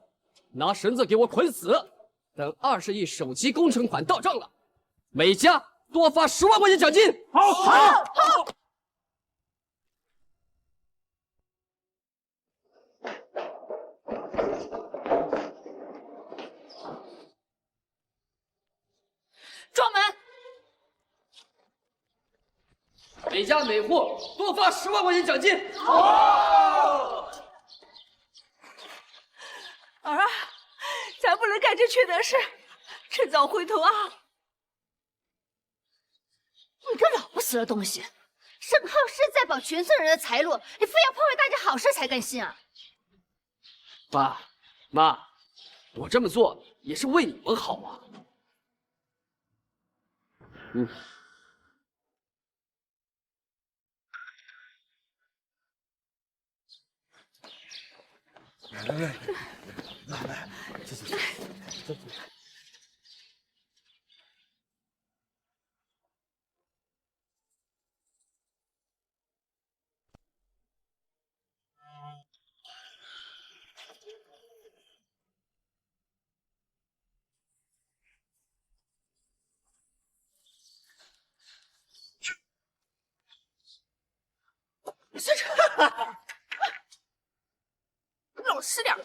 [SPEAKER 1] 拿绳子给我捆死。等20亿手机工程款到账了，每家多发10万块钱奖金。好。
[SPEAKER 3] 撞门！
[SPEAKER 1] 每家每户多发10万块钱奖金。好。
[SPEAKER 10] 儿啊，咱不能干这缺德事，迟早回头啊！
[SPEAKER 6] 你个老不死的东西！沈浩是在保全村人的财路，你非要破坏大家好事才甘心啊！
[SPEAKER 1] 爸妈，我这么做也是为你们好啊。
[SPEAKER 11] 来，这。
[SPEAKER 10] 孙成，
[SPEAKER 12] 老实点。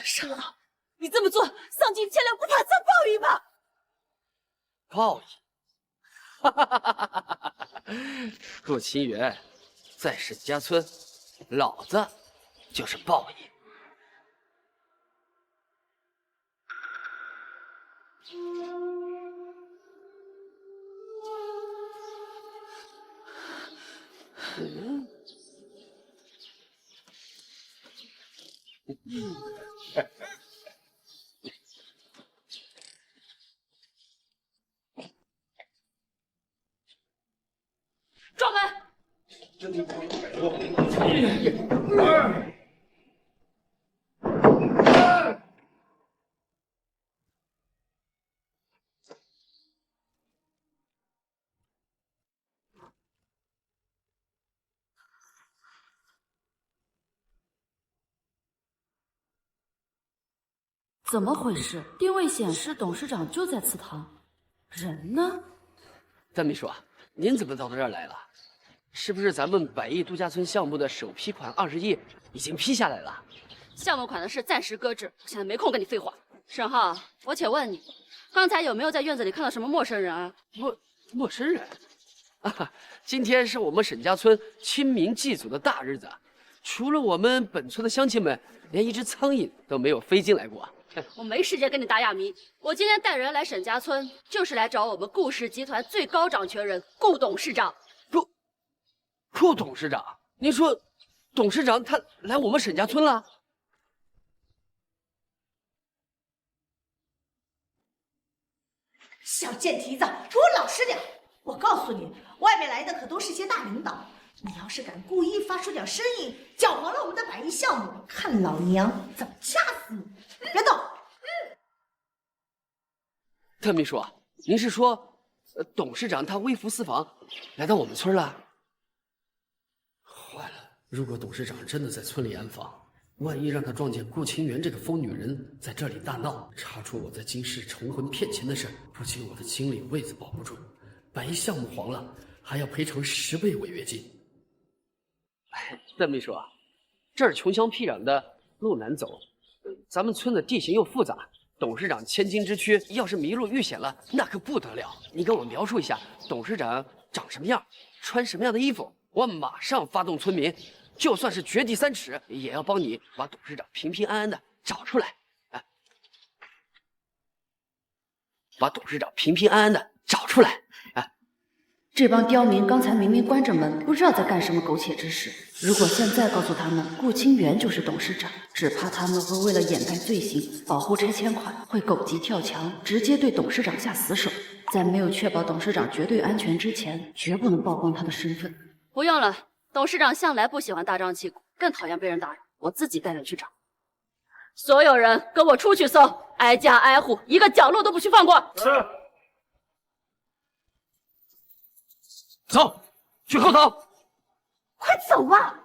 [SPEAKER 10] 沈浩，你这么做丧尽天良，不怕遭报应吗？
[SPEAKER 1] 报应？顾清源，在沈家村，老子就是报应。
[SPEAKER 3] 撞门！怎么回事？定位显示董事长就在祠堂，人呢？
[SPEAKER 1] 邓秘书，您怎么到这儿来了？是不是咱们100亿度假村项目的首批款20亿已经批下来了？
[SPEAKER 3] 项目款的事暂时搁置，我现在没空跟你废话。沈浩，我且问你，刚才有没有在院子里看到什么陌生人啊？
[SPEAKER 1] 陌生人？啊，今天是我们沈家村清明祭祖的大日子，除了我们本村的乡亲们，连一只苍蝇都没有飞进来过。
[SPEAKER 3] 我没时间跟你打哑谜。我今天带人来沈家村，就是来找我们顾氏集团最高掌权人顾董事长。
[SPEAKER 1] 顾董事长，您说董事长他来我们沈家村了？
[SPEAKER 16] 小贱蹄子，给我老实点！我告诉你，外面来的可都是些大领导，你要是敢故意发出点声音，搅黄了我们的100亿项目，看老娘怎么掐死你！别动！
[SPEAKER 1] 邓秘书，您是说，董事长他微服私访，来到我们村了？坏了，如果董事长真的在村里安放，万一让他撞见顾清源这个疯女人在这里大闹，查出我在京市重婚骗钱的事，不仅我的经理位子保不住，100亿项目黄了，还要赔偿10倍违约金。哎，邓秘书，这儿穷乡僻壤的，路难走，咱们村的地形又复杂，董事长千金之躯，要是迷路遇险了，那可不得了。你跟我描述一下董事长长什么样，穿什么样的衣服，我马上发动村民，就算是掘地3尺，也要帮你把董事长平平安安的找出来。哎，把董事长平平安安的找出来。哎，
[SPEAKER 3] 这帮刁民刚才明明关着门，不知道在干什么苟且之事。如果现在告诉他们顾清源就是董事长，只怕他们会为了掩盖罪行，保护拆迁款，会狗急跳墙，直接对董事长下死手。在没有确保董事长绝对安全之前，绝不能曝光他的身份。不用了，董事长向来不喜欢大张旗鼓，更讨厌被人打扰，我自己带人去找。所有人跟我出去搜，挨家挨户，一个角落都不许放过。
[SPEAKER 1] 是。走，去后头。
[SPEAKER 3] 快走啊！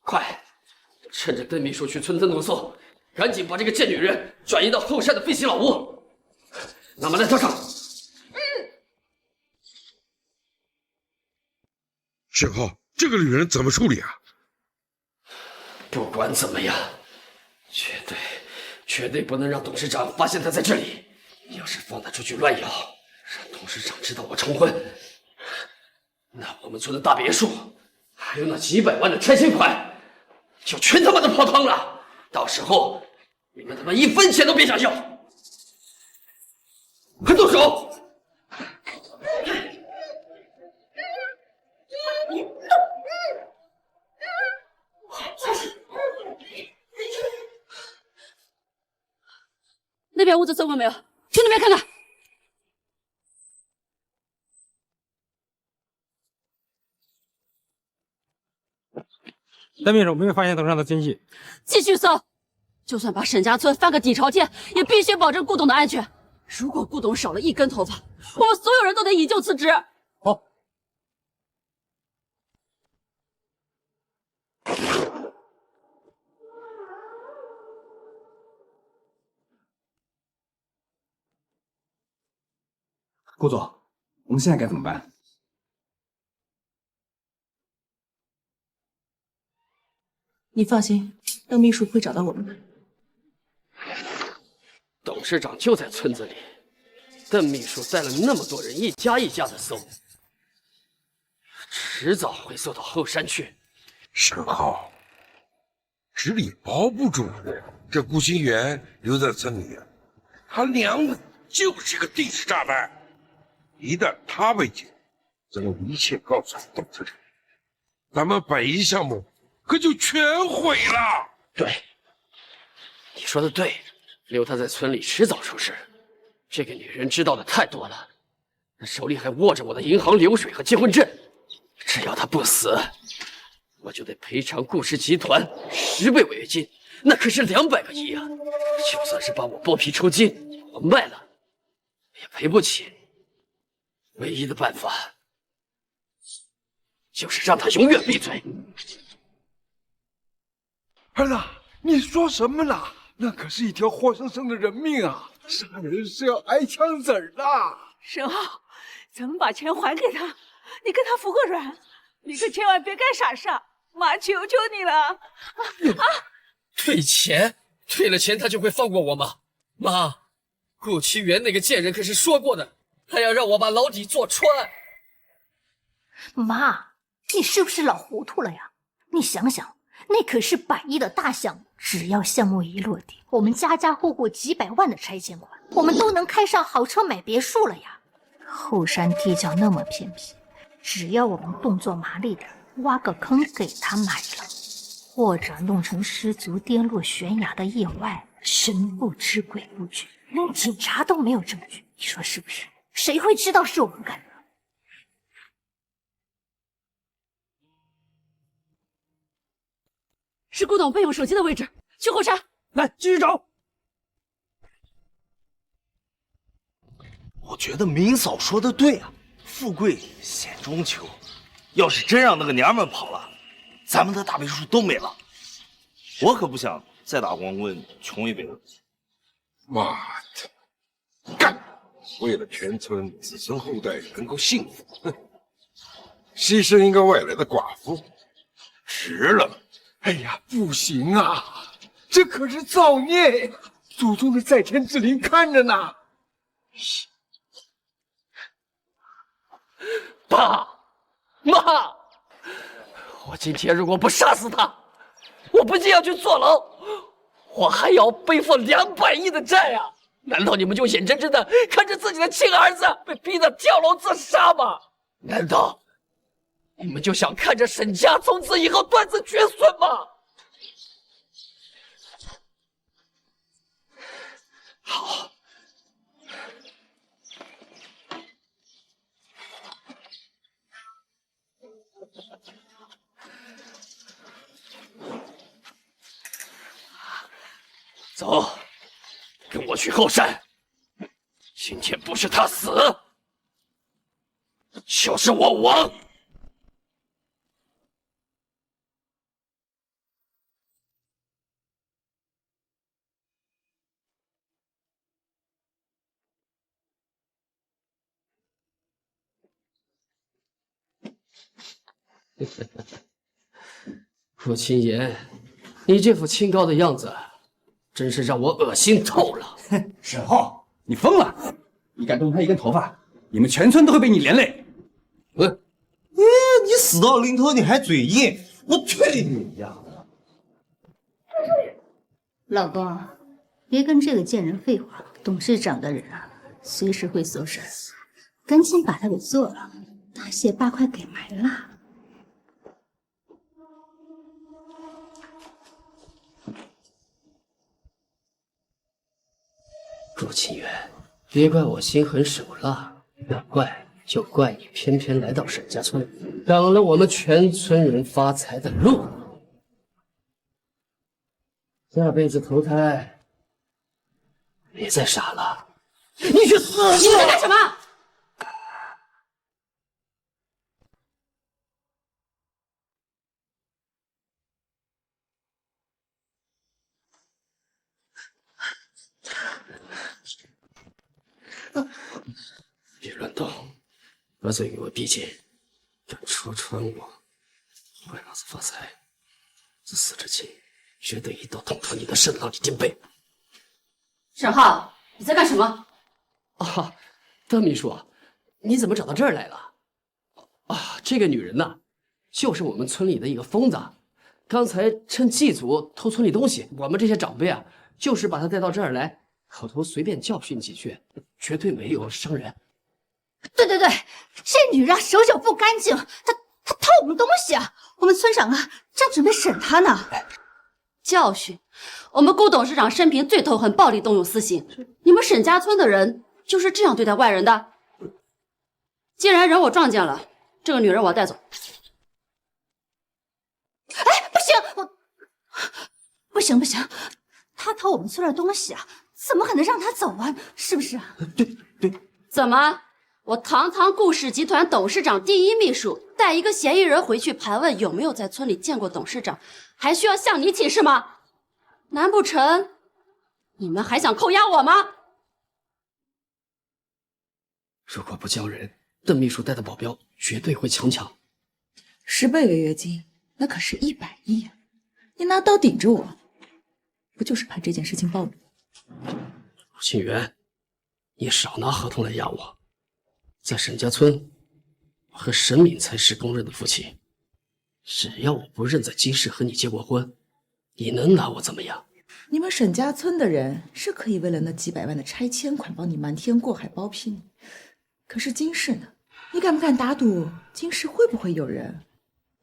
[SPEAKER 1] 快，趁着邓秘书去村子弄搜，赶紧把这个贱女人转移到后山的废弃老屋。那么来，跳上。
[SPEAKER 8] 沈浩，这个女人怎么处理啊？
[SPEAKER 1] 不管怎么样，绝对不能让董事长发现她在这里。要是放她出去乱咬，让董事长知道我重婚，那我们村的大别墅，还有那几百万的拆迁款，就全他妈的泡汤了。到时候你们他妈1分钱都别想要！快动手！
[SPEAKER 3] 那边屋子搜过没有？去那边看看。
[SPEAKER 18] 邓秘书没有发现头上的精细，
[SPEAKER 3] 继续搜，就算把沈家村翻个底朝天，也必须保证顾董的安全。如果顾董少了1根头发，我们所有人都得引咎辞职。
[SPEAKER 18] 好。
[SPEAKER 13] 顾总，我们现在该怎么办？
[SPEAKER 2] 你放心，邓秘书会找到我们的。
[SPEAKER 1] 董事长就在村子里，邓秘书带了那么多人，一家一家的搜，迟早会搜到后山去。
[SPEAKER 8] 沈浩，纸里包不住火，这顾清源留在村里，他娘的就是个定时炸弹。一旦他被解，咱们一切告诉董事长，咱们100亿项目可就全毁了。
[SPEAKER 1] 对，你说的对，留他在村里迟早出事。这个女人知道的太多了，她手里还握着我的银行流水和结婚证。只要她不死，我就得赔偿顾氏集团10倍违约金，那可是200个亿啊！就算是把我剥皮抽筋，我卖了也赔不起。唯一的办法就是让他永远闭嘴。
[SPEAKER 7] 儿子，你说什么呢？那可是一条活生生的人命啊！杀人是要挨枪子儿的。
[SPEAKER 10] 沈浩，咱们把钱还给他，你跟他服个软，你可千万别干傻事，妈求求你了！
[SPEAKER 9] 退钱？退了钱他就会放过我吗？妈，顾清源那个贱人可是说过的，他要让我把牢底坐穿。
[SPEAKER 6] 妈，你是不是老糊涂了呀？你想想，那可是100亿的大项目，只要项目一落地，我们家家户户几百万的拆迁款，我们都能开上豪车买别墅了呀。后山地窖那么偏僻，只要我们动作麻利点，挖个坑给他埋了，或者弄成失足跌落悬崖的意外，神不知鬼不觉，连警察都没有证据，你说是不是？谁会知道是我们干的？
[SPEAKER 3] 是顾董备用手机的位置，去后山。
[SPEAKER 17] 来，继续找。
[SPEAKER 11] 我觉得明嫂说的对啊，富贵险中求。要是真让那个娘们跑了，咱们的大别墅都没了。我可不想再打光棍穷一辈子。
[SPEAKER 8] 妈的，干！为了全村子孙后代能够幸福，哼，牺牲一个外来的寡妇，值了。
[SPEAKER 7] 哎呀，不行啊，这可是造孽，祖宗的在天之灵看着呢。
[SPEAKER 9] 爸妈，我今天如果不杀死他，我不仅要去坐牢，我还要背负200亿的债啊！难道你们就眼睁睁的看着自己的亲儿子被逼得跳楼自杀吗？难道你们就想看着沈家从此以后断子绝孙吗？好，走，跟我去后山。今天不是他死，就是我亡。
[SPEAKER 1] 顾清言，你这副清高的样子，真是让我恶心透了。
[SPEAKER 13] 沈浩，你疯了！你敢动他一根头发，你们全村都会被你连累。
[SPEAKER 11] 你死到临头你还嘴硬，我退你呀！
[SPEAKER 6] 老公，别跟这个贱人废话，董事长的人啊，随时会搜身，赶紧把他给做了，大卸8块给埋了。
[SPEAKER 1] 顾清源，别怪我心狠手辣，要怪就怪你偏偏来到沈家村，挡了我们全村人发财的路。下辈子投胎，别再傻了，你去死！
[SPEAKER 3] 你们在干什么？
[SPEAKER 1] 别乱动，把嘴给我闭紧！敢戳穿我，坏老子发财！自死之前，绝对一刀捅穿你的肾脏里筋背！
[SPEAKER 3] 沈浩，你在干什么？
[SPEAKER 1] 啊，邓秘书，你怎么找到这儿来了？啊，这个女人呐，就是我们村里的一个疯子。刚才趁祭祖偷村里东西，我们这些长辈啊，就是把她带到这儿来，口头随便教训几句，绝对没有伤人。
[SPEAKER 6] 对，这女人手脚不干净，她偷我们东西啊！我们村长啊，正准备审她呢。
[SPEAKER 3] 教训？我们顾董事长生平最痛恨暴力动用私刑，你们沈家村的人就是这样对待外人的？既然人我撞见了，这个女人我要带走。
[SPEAKER 6] 哎，不行，她偷我们村的东西啊，怎么可能让她走啊？是不是啊？
[SPEAKER 3] 怎么？我堂堂顾氏集团董事长第一秘书，带一个嫌疑人回去盘问有没有在村里见过董事长，还需要向你起誓吗？难不成你们还想扣押我吗？
[SPEAKER 1] 如果不交人，邓秘书带的保镖绝对会强抢。
[SPEAKER 2] 10倍违约金，那可是100亿啊！你拿刀顶着我，不就是怕这件事情暴露？
[SPEAKER 1] 陆清源，你少拿合同来压我。在沈家村，我和沈敏才是公认的夫妻。只要我不认在金氏和你结过婚，你能拿我怎么样？
[SPEAKER 2] 你们沈家村的人是可以为了那几百万的拆迁款帮你瞒天过海包庇你，可是金氏呢？你敢不敢打赌金氏会不会有人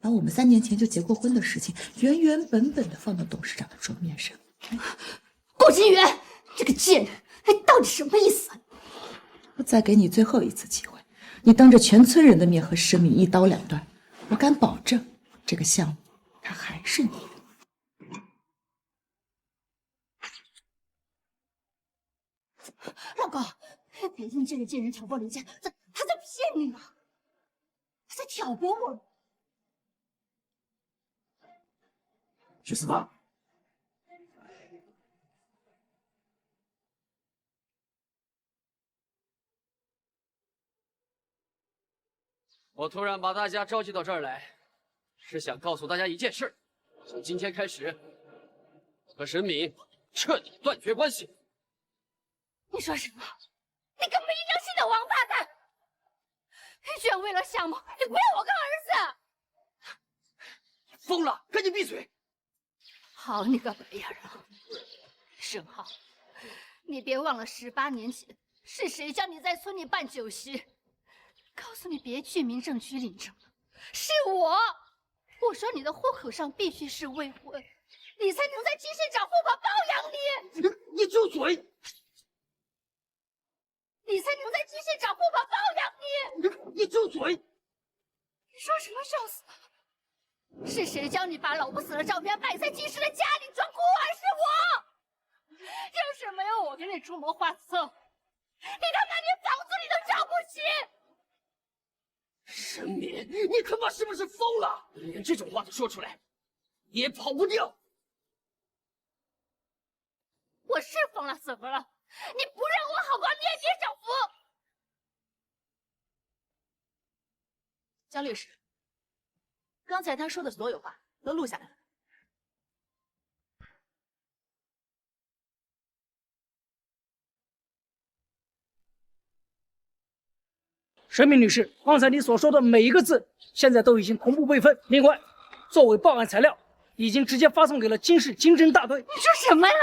[SPEAKER 2] 把我们3年前就结过婚的事情原原本本的放到董事长的桌面上？
[SPEAKER 6] 顾金元，这个贱人，到底什么意思？
[SPEAKER 2] 我再给你最后一次机会，你当着全村人的面和沈敏一刀两断，我敢保证，这个项目它还是你的。
[SPEAKER 6] 老高，别听这个贱人挑拨离间，他在骗你呢，他在挑拨我。
[SPEAKER 1] 去死吧！我突然把大家召集到这儿来，是想告诉大家一件事：从今天开始，我和沈敏彻底断绝关系。
[SPEAKER 6] 你说什么？你个没良心的王八蛋！你居然为了项目，你不要我个儿子！
[SPEAKER 1] 疯了！赶紧闭嘴！
[SPEAKER 6] 好你个白眼人！沈浩，你别忘了18年前是谁叫你在村里办酒席，告诉你别去民政局领证了，是我。我说你的户口上必须是未婚，你才能在金市长户口包养你。
[SPEAKER 1] 你住嘴！
[SPEAKER 6] 你才能在金市长户口包养
[SPEAKER 1] 你住嘴！
[SPEAKER 6] 你说什么笑死了？是谁教你把老婆死的照片摆在金氏的家里装孤儿？是我。要是没有我给你出谋划策，你他妈连房子里都找不起。
[SPEAKER 1] 沈敏，你他妈是不是疯了？连这种话都说出来，你也跑不掉。
[SPEAKER 6] 我是疯了，怎么了？你不让我好过，你也别找福。
[SPEAKER 2] 江律师，刚才他说的所有话都录下来了。
[SPEAKER 17] 沈敏女士，刚才你所说的每一个字，现在都已经同步备份。另外，作为报案材料，已经直接发送给了金市经侦大队。
[SPEAKER 6] 你说什么呀？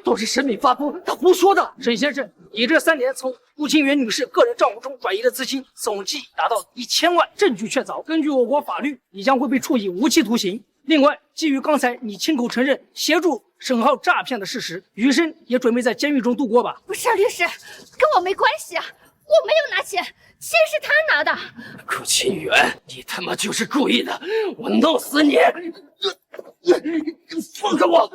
[SPEAKER 17] 都是沈敏发布，他胡说的。沈先生，你这3年从顾清源女士个人账户中转移的资金总计达到1000万，证据确凿。根据我国法律，你将会被处以无期徒刑。另外，基于刚才你亲口承认协助沈浩诈骗的事实，余生也准备在监狱中度过吧？
[SPEAKER 6] 不是，律师，跟我没关系啊，我没有拿钱，钱是他拿的。
[SPEAKER 1] 顾清源，你他妈就是故意的，我弄死你！放开我！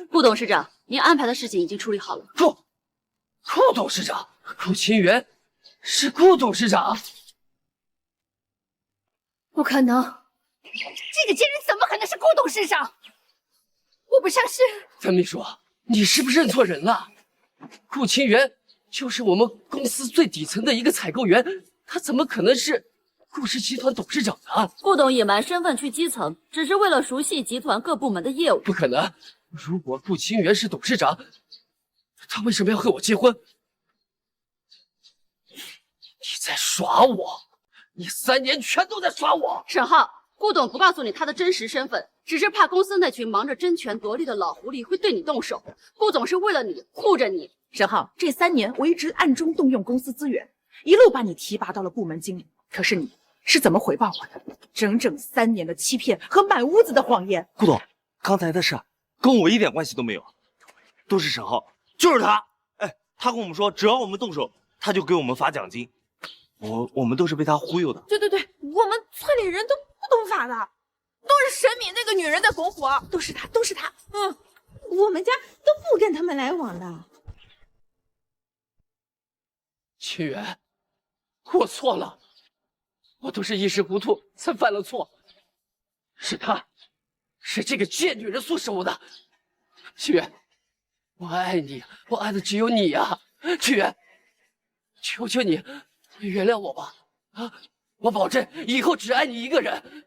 [SPEAKER 3] 顾董事长，您安排的事情已经处理好了。
[SPEAKER 1] 顾董事长，顾清源是顾董事长？
[SPEAKER 6] 不可能，这个贱人怎么可能是顾董事长？我不相信。
[SPEAKER 1] 范秘书，你是不是认错人了？顾清源就是我们公司最底层的一个采购员，他怎么可能是顾氏集团董事长呢？
[SPEAKER 3] 顾董隐瞒身份去基层，只是为了熟悉集团各部门的业务。
[SPEAKER 1] 不可能！如果顾清源是董事长，他为什么要和我结婚？你在耍我！你3年全都在耍我！
[SPEAKER 3] 沈浩，顾董不告诉你他的真实身份，只是怕公司那群忙着争权夺利的老狐狸会对你动手。顾总是为了你护着你。
[SPEAKER 5] 沈浩，这3年我一直暗中动用公司资源，一路把你提拔到了部门经理。可是你是怎么回报我的？整整3年的欺骗和满屋子的谎言。
[SPEAKER 11] 顾董，刚才的事跟我一点关系都没有，都是沈浩，就是他。哎，他跟我们说，只要我们动手，他就给我们发奖金。我们都是被他忽悠的。
[SPEAKER 12] 对，我们村里人都不懂法的，都是沈敏那个女人在拱火，都是她。我们家都不跟他们来往的。
[SPEAKER 1] 清源，
[SPEAKER 9] 我错了，我都是一时糊涂才犯了错，是她，是这个贱女人所手的。清源，我爱你，我爱的只有你呀，清源，求求你原谅我吧，啊，我保证以后只爱你一个人。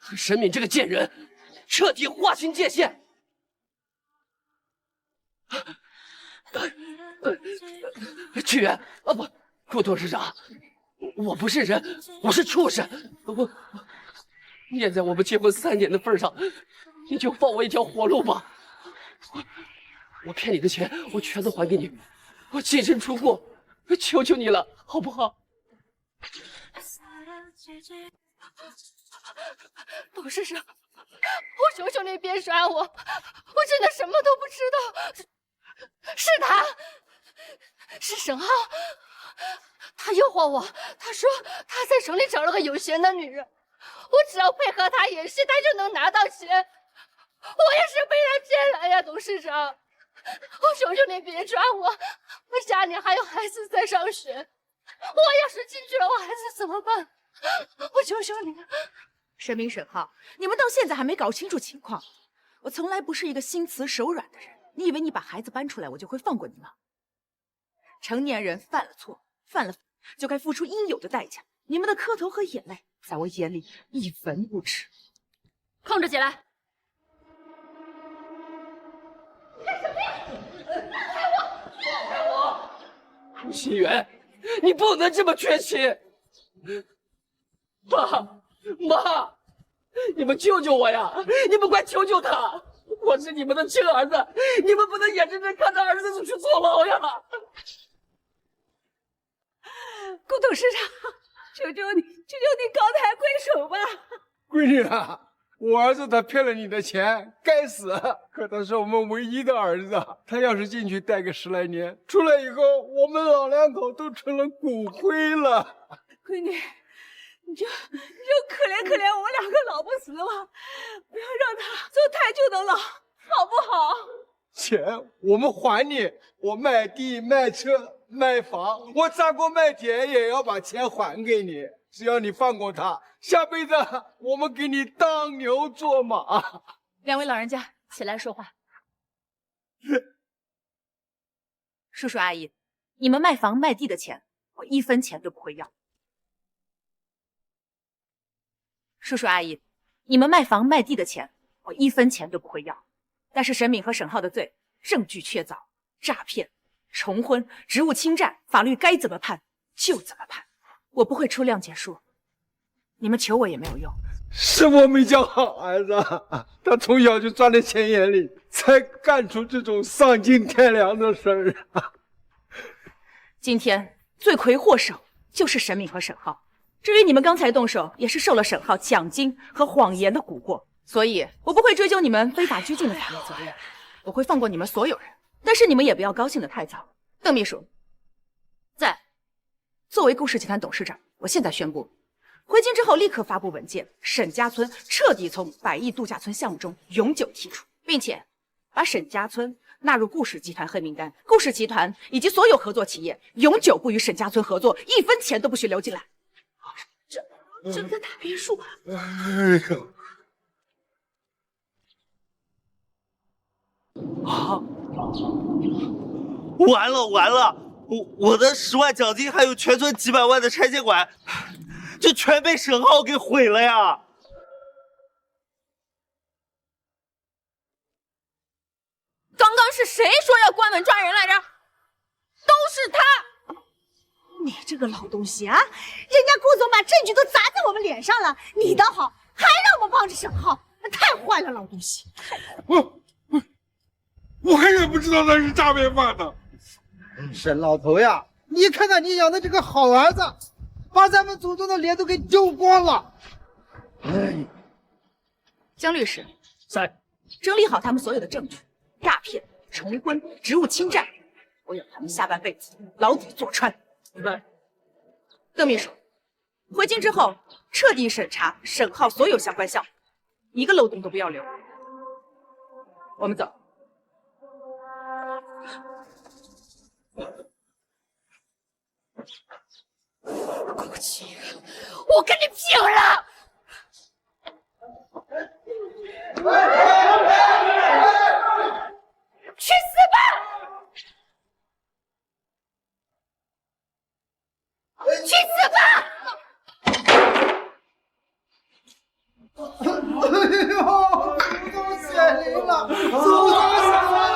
[SPEAKER 9] 和沈敏这个贱人彻底划清界限。清源啊，不，顾董事长，我不是人，我是畜生。念在我们结婚3年的份上，你就放我一条活路吧。我骗你的钱，我全都还给你，我净身出户，求求你了，好不好？
[SPEAKER 3] 董事长，我求求你别杀我，我真的什么都不知道。是他，是沈浩，他诱惑我，他说他在城里找了个有钱的女人，我只要配合他演戏，他就能拿到钱。我也是被他骗来呀，董事长，我求求你别抓我，我下年还有孩子在上学，我要是进去了，我孩子怎么办？我求求你。
[SPEAKER 5] 沈明、沈浩，你们到现在还没搞清楚情况。我从来不是一个心慈手软的人，你以为你把孩子搬出来，我就会放过你吗？成年人犯了错，犯了就该付出应有的代价。你们的磕头和眼泪，在我眼里一文不值。
[SPEAKER 3] 控制起来！
[SPEAKER 9] 干什么呀？放开我！顾心源，你不能这么绝情！妈，你们救救我呀！你们快救救他！我是你们的亲儿子，你们不能眼睁睁看着儿子去坐牢呀！
[SPEAKER 10] 顾董事长，求求你高抬贵手吧！
[SPEAKER 7] 闺女啊，我儿子他骗了你的钱，该死！可他是我们唯一的儿子，他要是进去待个10来年，出来以后，我们老两口都成了骨灰了。
[SPEAKER 10] 闺女，你就可怜可怜我们2个老不死了，不要让他坐太久的牢，好不好？
[SPEAKER 7] 钱我们还你，我卖地卖车卖房，我砸锅卖铁也要把钱还给你。只要你放过他，下辈子我们给你当牛做马。
[SPEAKER 5] 2位老人家起来说话。叔叔阿姨，你们卖房卖地的钱，我1分钱都不会要。叔叔阿姨，你们卖房卖地的钱，我1分钱都不会要。但是沈敏和沈浩的罪，证据确凿，诈骗、重婚、职务侵占，法律该怎么判就怎么判，我不会出谅解书。你们求我也没有用。
[SPEAKER 7] 是我没教好儿子，他从小就钻在钱眼里，才干出这种丧尽天良的事儿啊！
[SPEAKER 5] 今天罪魁祸首就是沈敏和沈浩。至于你们刚才动手，也是受了沈浩奖金和谎言的蛊惑，所以我不会追究你们非法拘禁的法律责任，我会放过你们所有人。但是你们也不要高兴得太早。邓秘书在。作为顾氏集团董事长，我现在宣布，回京之后立刻发布文件，沈家村彻底从100亿度假村项目中永久剔除，并且把沈家村纳入顾氏集团黑名单，顾氏集团以及所有合作企业永久不与沈家村合作，1分钱都不许流进来。
[SPEAKER 6] 这个大别墅，
[SPEAKER 7] 哎呦！
[SPEAKER 11] 啊！完了完了！我的10万奖金还有全村几百万的拆迁款，就全被沈浩给毁了呀！
[SPEAKER 10] 刚刚是谁说要关门抓人来着？都是他！
[SPEAKER 6] 你这个老东西啊！人家顾总把证据都砸在我们脸上了，你倒好，还让我们帮着沈浩，太坏了，老东西！
[SPEAKER 8] 我也不知道他是诈骗犯的。
[SPEAKER 14] 沈老头呀，你看看你养的这个好儿子，把咱们祖宗的脸都给丢光了。哎，
[SPEAKER 5] 江律师
[SPEAKER 9] 在，
[SPEAKER 5] 整理好他们所有的证据，诈骗、重婚、职务侵占，我要他们下半辈子牢底坐穿。
[SPEAKER 9] 明白。
[SPEAKER 5] 邓秘书，回京之后彻底审查沈浩所有相关项目，一个漏洞都不要留。我们走。
[SPEAKER 9] 顾清源，我跟你拼了！去死吧！去死吧！
[SPEAKER 15] 哎呦，祖宗显灵了！祖宗显灵了！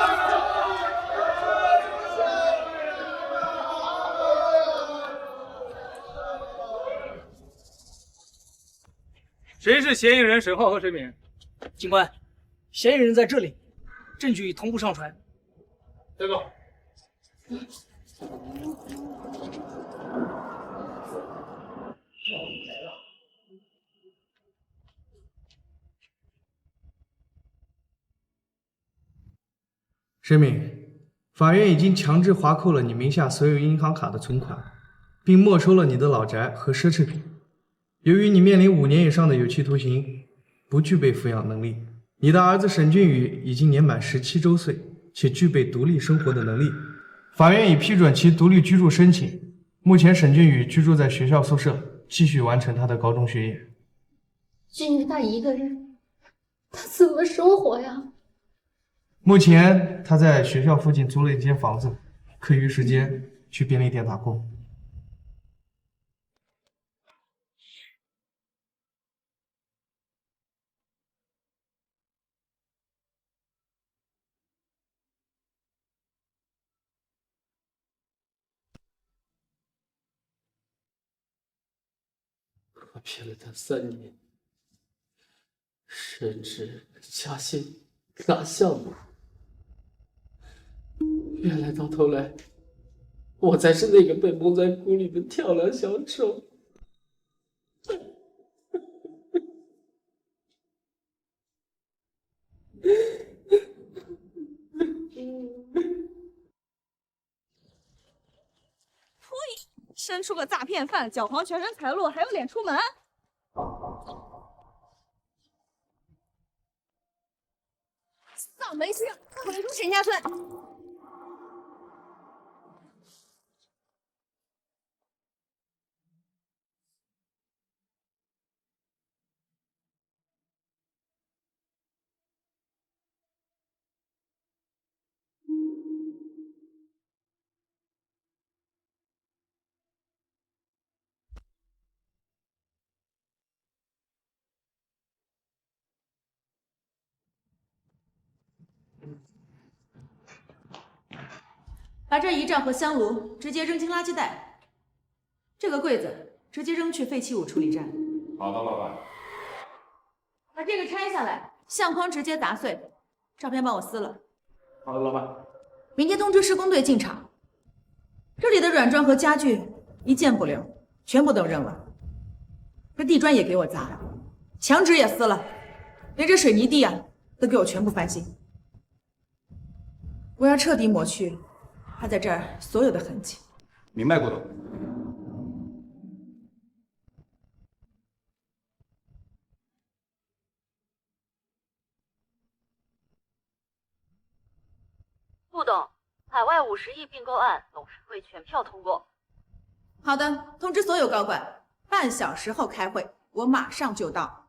[SPEAKER 17] 谁是嫌疑人沈浩和沈敏？警官，嫌疑人在这里，证据已同步上传。带走。
[SPEAKER 19] 沈敏，法院已经强制划扣了你名下所有银行卡的存款，并没收了你的老宅和奢侈品。由于你面临5年以上的有期徒刑，不具备抚养能力。你的儿子沈俊宇已经年满17周岁，且具备独立生活的能力。法院已批准其独立居住申请。目前沈俊宇居住在学校宿舍，继续完成他的高中学业。
[SPEAKER 3] 俊宇他一个人，他怎么生活呀？
[SPEAKER 19] 目前他在学校附近租了一间房子，课余时间去便利店打工。
[SPEAKER 1] 我骗了他3年，升职加薪拿项目，原来到头来，我才是那个被蒙在鼓里的跳梁小丑。
[SPEAKER 10] 生出个诈骗犯，搅黄全身财路，还有脸出门？丧门星，滚出沈家村！
[SPEAKER 2] 把这仪仗和香炉直接扔进垃圾袋，这个柜子直接扔去废弃物处理站。
[SPEAKER 8] 好的，老板。
[SPEAKER 2] 把这个拆下来，相框直接砸碎，照片帮我撕了。
[SPEAKER 7] 好的，老板。
[SPEAKER 2] 明天通知施工队进场。这里的软装和家具一件不留，全部都扔了。这地砖也给我砸了，墙纸也撕了，连这水泥地啊都给我全部翻新。我要彻底抹去他在这儿所有的痕迹。
[SPEAKER 13] 明白，顾董。
[SPEAKER 3] 顾董，海外50亿并购案董事会全票通过。
[SPEAKER 2] 好的，通知所有高管，半小时后开会，我马上就到。